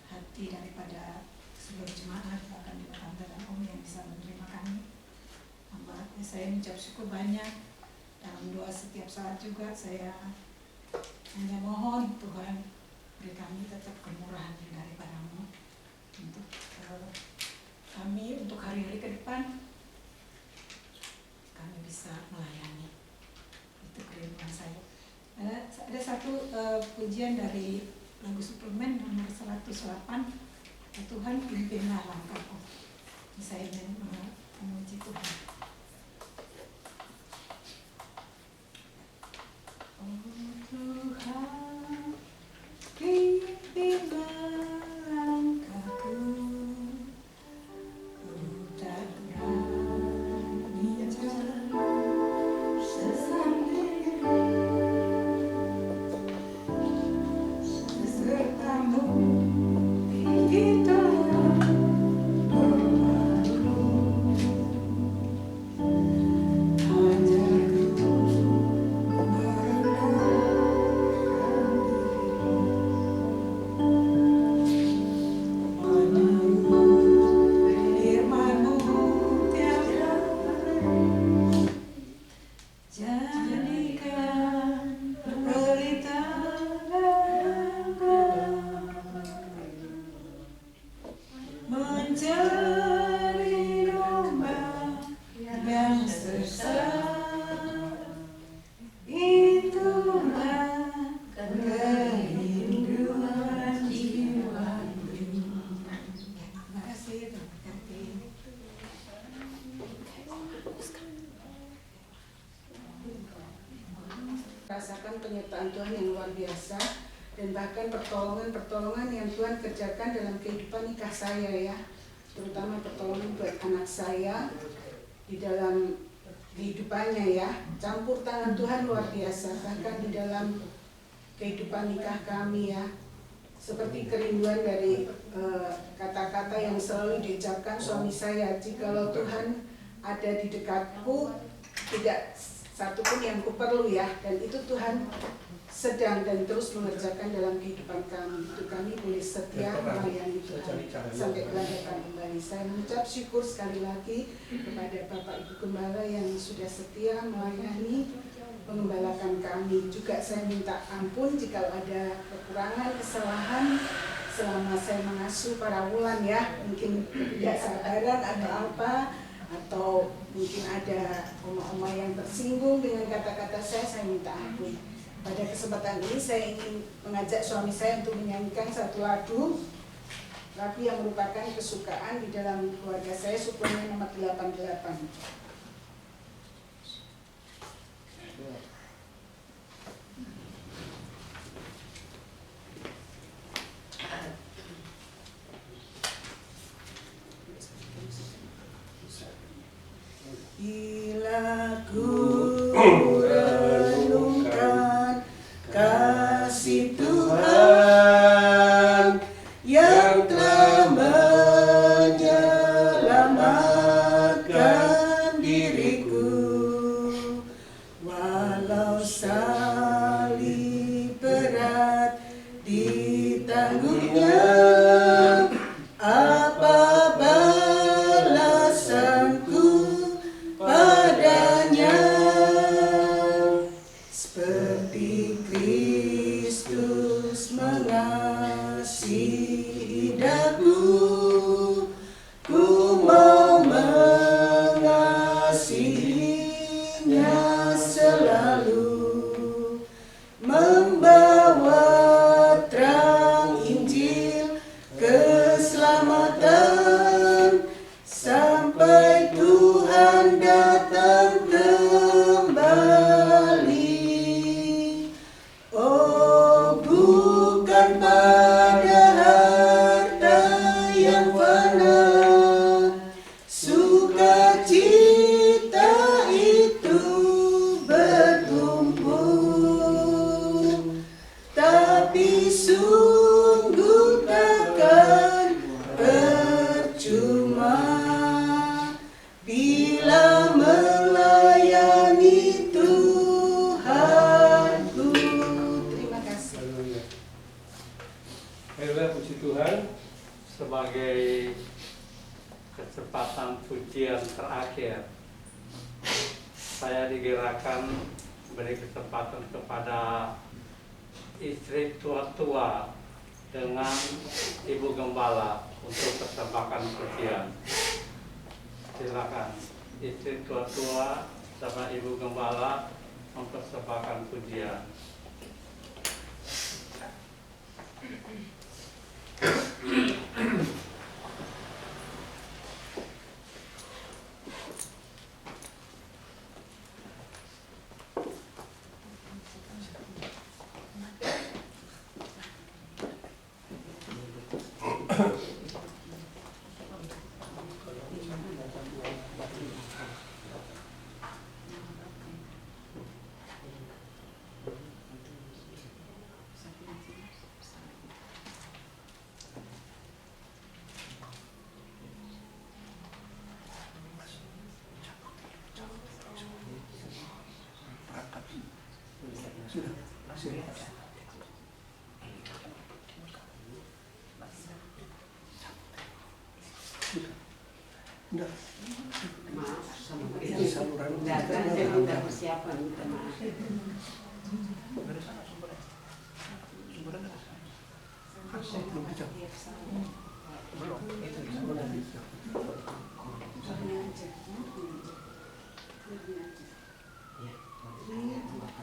hati daripada seluruh jemaat, bahkan juga tante dan om yang bisa menerima kami, saya mengucap syukur banyak. Dalam doa setiap saat juga saya hanya mohon Tuhan beri kami tetap kemurahan daripada-Mu untuk kami, untuk hari-hari ke depan kami bisa melayani. Itu kerinduan saya. Ada satu pujian dari lagu Suplemen nomor 108, Tuhan pimpinlah langkahku. Saya ingin memuji Tuhan. Oh Tuhan, pimpinlah langkahku, ku tak berani jalan sendiri, sertamu kita berlalu. Mencari domba yang sesat, itulah kerinduan jiwaku. Terima kasih, Rasakan penyertaan Tuhan yang luar biasa, dan bahkan pertolongan yang Tuhan kerjakan dalam kehidupan nikah saya ya, terutama pertolongan buat anak saya di dalam kehidupannya ya. Campur tangan Tuhan luar biasa, bahkan di dalam kehidupan nikah kami ya, seperti kerinduan dari kata-kata yang selalu diucapkan suami saya, jikalau Tuhan ada di dekatku, tidak satupun yang kuperlu ya. Dan itu Tuhan sedang dan terus mengerjakan dalam kehidupan kami. Itu kami boleh setia melayani Tuhan sampai kelanjutan kembali. Saya mengucap syukur sekali lagi kepada Bapak Ibu Gembala yang sudah setia melayani pengembalakan kami. Juga saya minta ampun jika ada kekurangan, kesalahan. selama saya mengasuh para wulan ya, mungkin ketidaksabaran atau apa, atau mungkin ada oma-oma yang tersinggung dengan kata-kata saya minta ampun. Pada kesempatan ini saya ingin mengajak suami saya untuk menyanyikan satu lagu yang merupakan kesukaan di dalam keluarga saya, suplemen nomor 88. Bila ku renungkan kasih Tuhan yang telah menyelamatkan diriku, walau salib berat ditanggungnya, apa balasanku padanya? Seperti Kristus mengasihi daku, ku mau mengasihinya selalu, membawa terang Injil keselamatan sampai Tuhan datang kembali. Oh, bukan pada harta yang fana sukacita itu bertumbuh, tapi sungguh takkan percuma bila melayani Tuhanku. Terima kasih. Haleluya. Haleluya, puji Tuhan. Sebagai kesempatan pujian terakhir, saya digerakkan beri kesempatan kepada istri tua-tua dengan Ibu Gembala untuk persembahkan pujian. Silakan istri tua-tua sama Ibu Gembala mempersembahkan pujian. Itu saluran. Persiapan minta maaf.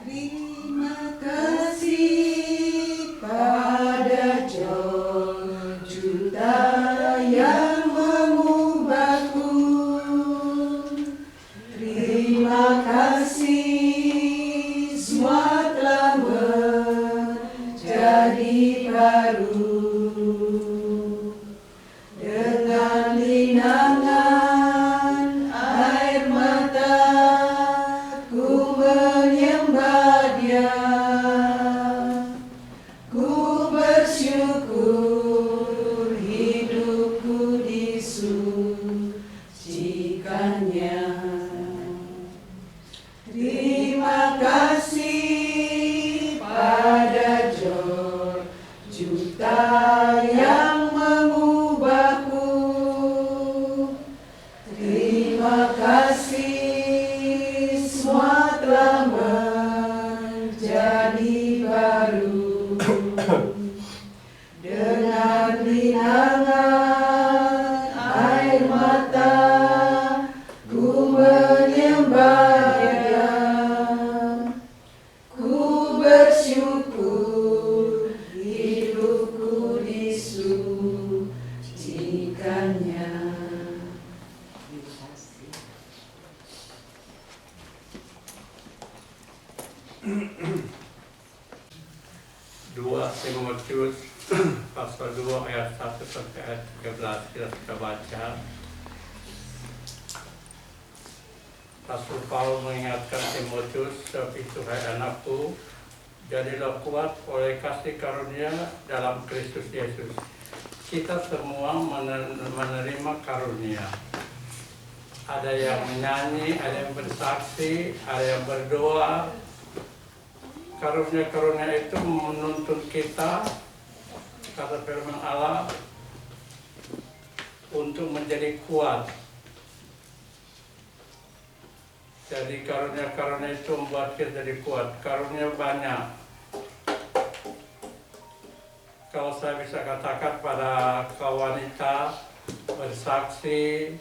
Terima kasih pada John Juta yang mengubahku. Terima kasih semua telah menjadi baru. Dengan linangan air mata ku menyembah Dia, ku bersyukur hidupku disucikannya. Terima kasih pada John Juta yang mengubahku. Terima kasih semua telah menjadi baru. Dengan Timotius pasal 2 ayat 1 sampai ayat 13 kita baca. Rasul Paulus mengingatkan Timotius, "Itu hai anakku, jadilah kuat oleh kasih karunia dalam Kristus Yesus." Kita semua menerima karunia. Ada yang menyanyi, ada yang bersaksi, ada yang berdoa. Karunia-karunia itu menuntun kita, kata firman Allah, untuk menjadi kuat. Jadi karunia-karunia itu membuat kita jadi kuat. Karunia banyak. Kalau saya bisa katakan pada kaum wanita, bersaksi,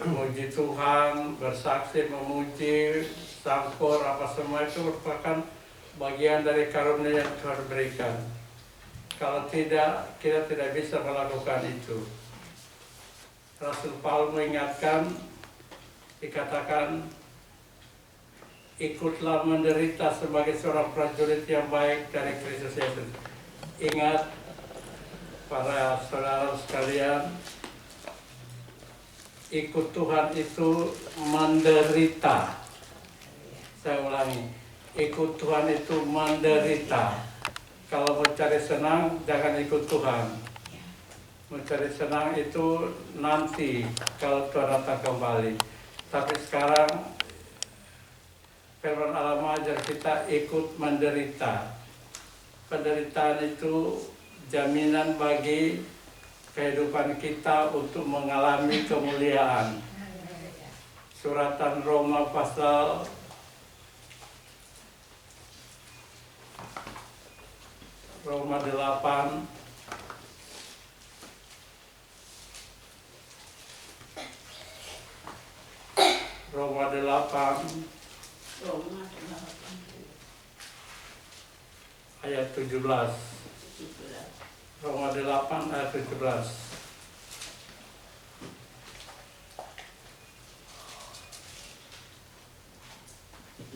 memuji Tuhan, bersaksi, memuji, sangkur, apa semua itu merupakan bagian dari karunia yang Tuhan berikan. Kalau tidak, kita tidak bisa melakukan itu. Rasul Paulus mengingatkan, dikatakan, ikutlah menderita sebagai seorang prajurit yang baik dari Kristus Yesus. Ingat, para saudara sekalian, ikut Tuhan itu menderita. Saya ulangi, ikut Tuhan itu menderita. Kalau mau cari senang, jangan ikut Tuhan. Mencari senang itu nanti kalau Tuhan datang kembali. Tapi sekarang firman Allah mengajar kita ikut menderita. Penderitaan itu jaminan bagi kehidupan kita untuk mengalami kemuliaan. Suratan Roma pasal 8 ayat 17. Roma 8 ayat 17.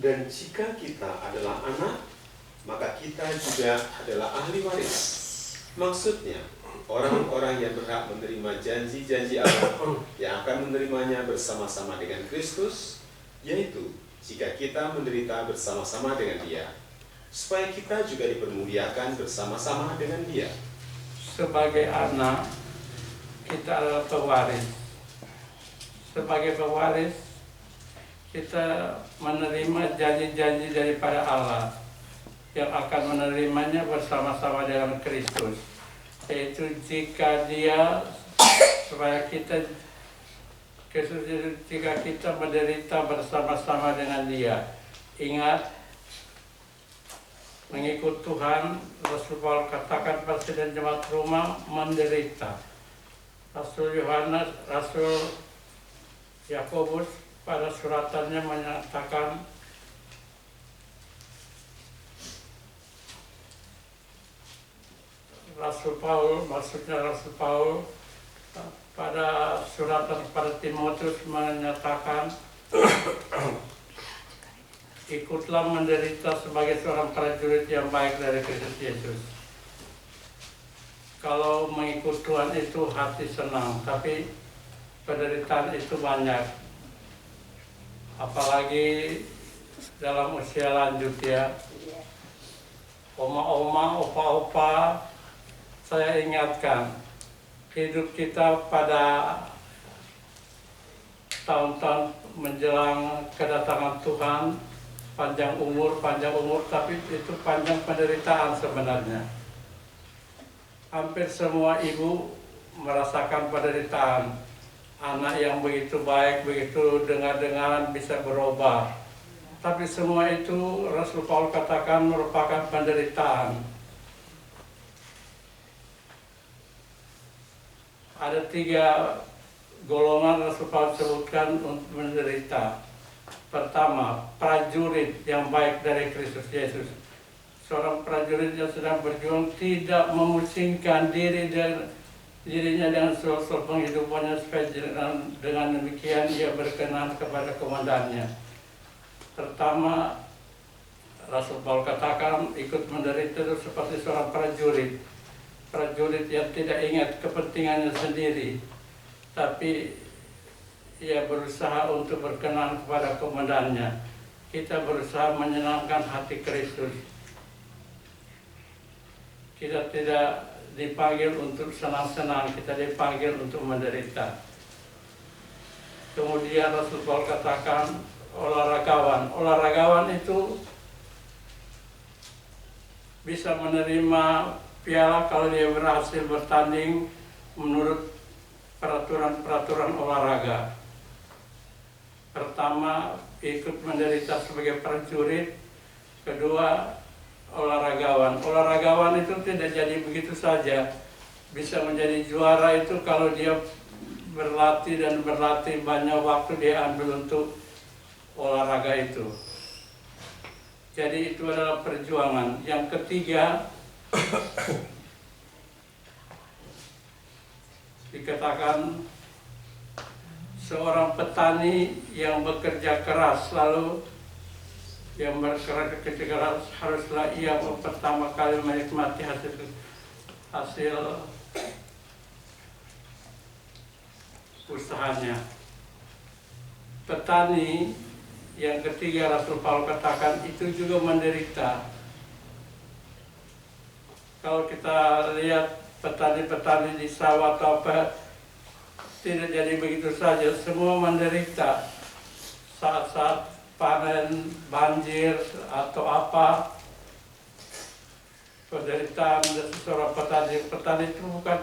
Dan jika kita adalah anak, maka kita juga adalah ahli waris. Maksudnya, orang-orang yang berhak menerima janji-janji Allah yang akan menerimanya bersama-sama dengan Kristus, yaitu jika kita menderita bersama-sama dengan Dia, supaya kita juga dipermuliakan bersama-sama dengan Dia. Sebagai anak, kita adalah pewaris. Sebagai pewaris, kita menerima janji-janji daripada Allah yang akan menerimanya bersama-sama dengan Kristus. Yaitu jika Dia, supaya kita, Kristus, jika kita menderita bersama-sama dengan Dia. Ingat, mengikut Tuhan, Rasul Paulus katakan Presiden Jemaat Roma menderita. Rasul Yohanes, Rasul Yakobus pada suratannya menyatakan Rasul Paulus, maksudnya Rasul Paulus pada suratan pada Timotius menyatakan ikutlah menderita sebagai seorang prajurit yang baik dari Kristus Yesus. Kalau mengikut Tuhan itu hati senang, tapi penderitaan itu banyak. Apalagi dalam usia lanjut ya. Oma-oma, opa-opa, saya ingatkan, hidup kita pada tahun-tahun menjelang kedatangan Tuhan, panjang umur, tapi itu panjang penderitaan sebenarnya. Hampir semua ibu merasakan penderitaan. Anak yang begitu baik, begitu dengar-dengaran bisa berubah. Tapi semua itu Rasul Paulus katakan merupakan penderitaan. Ada 3 golongan Rasul Paulus sebutkan untuk menderita. Pertama, prajurit yang baik dari Kristus Yesus. Seorang prajurit yang sedang berjuang tidak memusingkan dirinya dengan soal penghidupannya supaya dengan demikian ia berkenan kepada komandannya. Pertama, Rasul Paulus katakan ikut menderita itu seperti seorang prajurit. Prajurit yang tidak ingat kepentingannya sendiri, tapi ia berusaha untuk berkenan kepada komandannya. Kita berusaha menyenangkan hati Kristus. Kita tidak dipanggil untuk senang-senang, kita dipanggil untuk menderita. Kemudian Rasul Paulus katakan olahragawan. Olahragawan itu bisa menerima piala kalau dia berhasil bertanding menurut peraturan-peraturan olahraga. Pertama, ikut menderita sebagai prajurit. Kedua, olahragawan. Olahragawan itu tidak jadi begitu saja. Bisa menjadi juara itu kalau dia berlatih dan berlatih, banyak waktu dia ambil untuk olahraga itu. Jadi itu adalah perjuangan. Yang ketiga, dikatakan seorang petani yang bekerja keras, lalu yang bekerja keras haruslah ia pertama kali menikmati hasil usahanya. Petani yang ketiga Rasul Paulus katakan itu juga menderita. Kalau kita lihat petani-petani di sawah atau apa, tidak jadi begitu saja, semua menderita. Saat-saat panen, banjir atau apa, penderitaan seorang petani. Petani itu bukan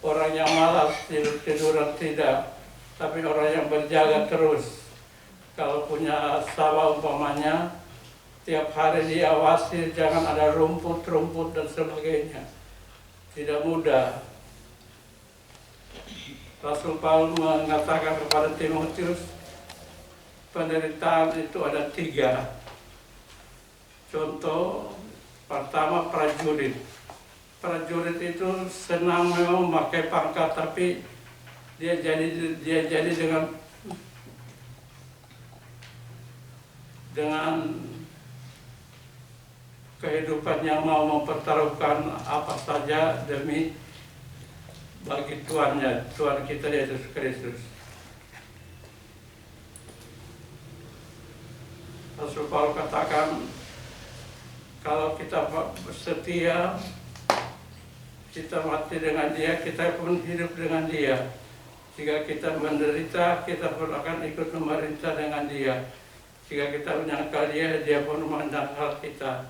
orang yang malas tiduran, tidak, tapi orang yang berjaga terus. Kalau punya sawah umpamanya, tiap hari diawasi jangan ada rumput-rumput dan sebagainya. Tidak mudah. Rasul Paulus mengatakan kepada Timotius, penderitaan itu ada 3. Contoh pertama, prajurit. Prajurit itu senang memang memakai pangkat, tapi dia jadi dengan kehidupan yang mau mempertaruhkan apa saja demi bagi Tuhannya, Tuhan kita Yesus Kristus. Rasul Paulus katakan, kalau kita setia, kita mati dengan Dia, kita pun hidup dengan Dia. Jika kita menderita, kita pun akan ikut memerintah dengan Dia. Jika kita menyangkal Dia, Dia pun menyangkal kita.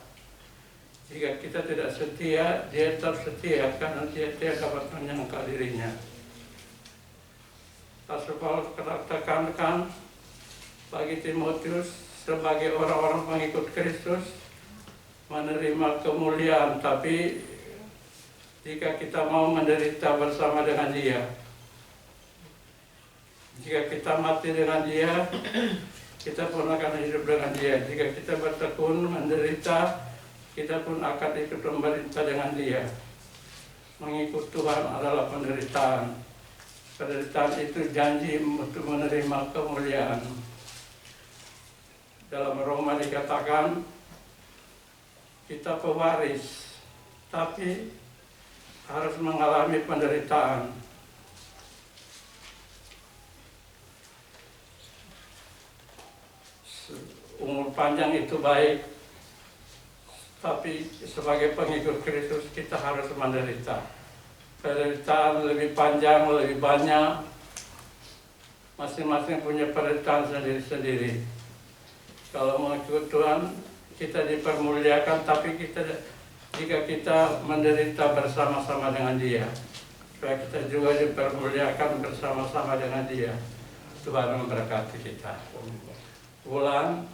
Jika kita tidak setia, Dia tetap setia karena Dia tidak dapat menyangkal dirinya. Rasul Paulus katakan bagi Timotius, sebagai orang-orang pengikut Kristus, menerima kemuliaan, tapi jika kita mau menderita bersama dengan Dia, jika kita mati dengan Dia, kita pun akan hidup dengan Dia. Jika kita bertekun menderita, kita pun akan ikut memerintah dengan Dia. Mengikut Tuhan adalah penderitaan. Penderitaan itu janji untuk menerima kemuliaan. Dalam Roma dikatakan, kita pewaris, tapi harus mengalami penderitaan. Umur panjang itu baik, tapi sebagai pengikut Kristus kita harus menderita. Penderitaan lebih panjang, lebih banyak, masing-masing punya penderitaan sendiri-sendiri. Kalau mengikut Tuhan, kita dipermuliakan, tapi jika kita menderita bersama-sama dengan Dia, supaya kita juga dipermuliakan bersama-sama dengan Dia. Tuhan memberkati kita. Ulang,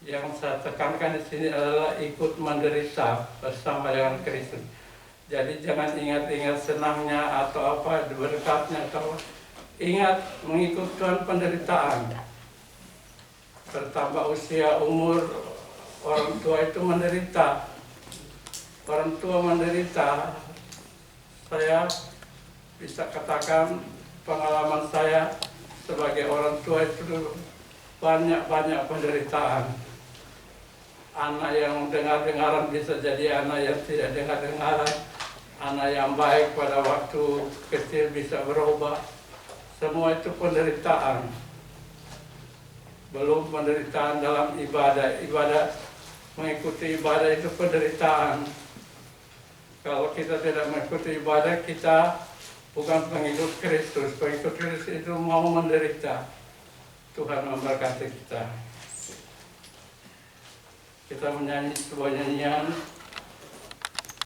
yang saya tekankan di sini adalah ikut menderita bersama dengan Kristus. Jadi jangan ingat-ingat senangnya atau apa, berkatnya atau ingat mengikut Tuhan penderitaan. Bertambah usia umur, orang tua itu menderita. Orang tua menderita. Saya bisa katakan pengalaman saya sebagai orang tua itu banyak penderitaan. anak yang dengar-dengaran bisa jadi anak yang tidak dengar-dengaran, anak yang baik pada waktu kecil bisa berubah. Semua itu penderitaan. Belum penderitaan dalam ibadah. Ibadah, mengikuti ibadah itu penderitaan. Kalau kita tidak mengikuti ibadah, kita bukan pengikut Kristus. Pengikut Kristus itu mau menderita. Tuhan memberkati kita. Kita menyanyi sebuah nyanyian.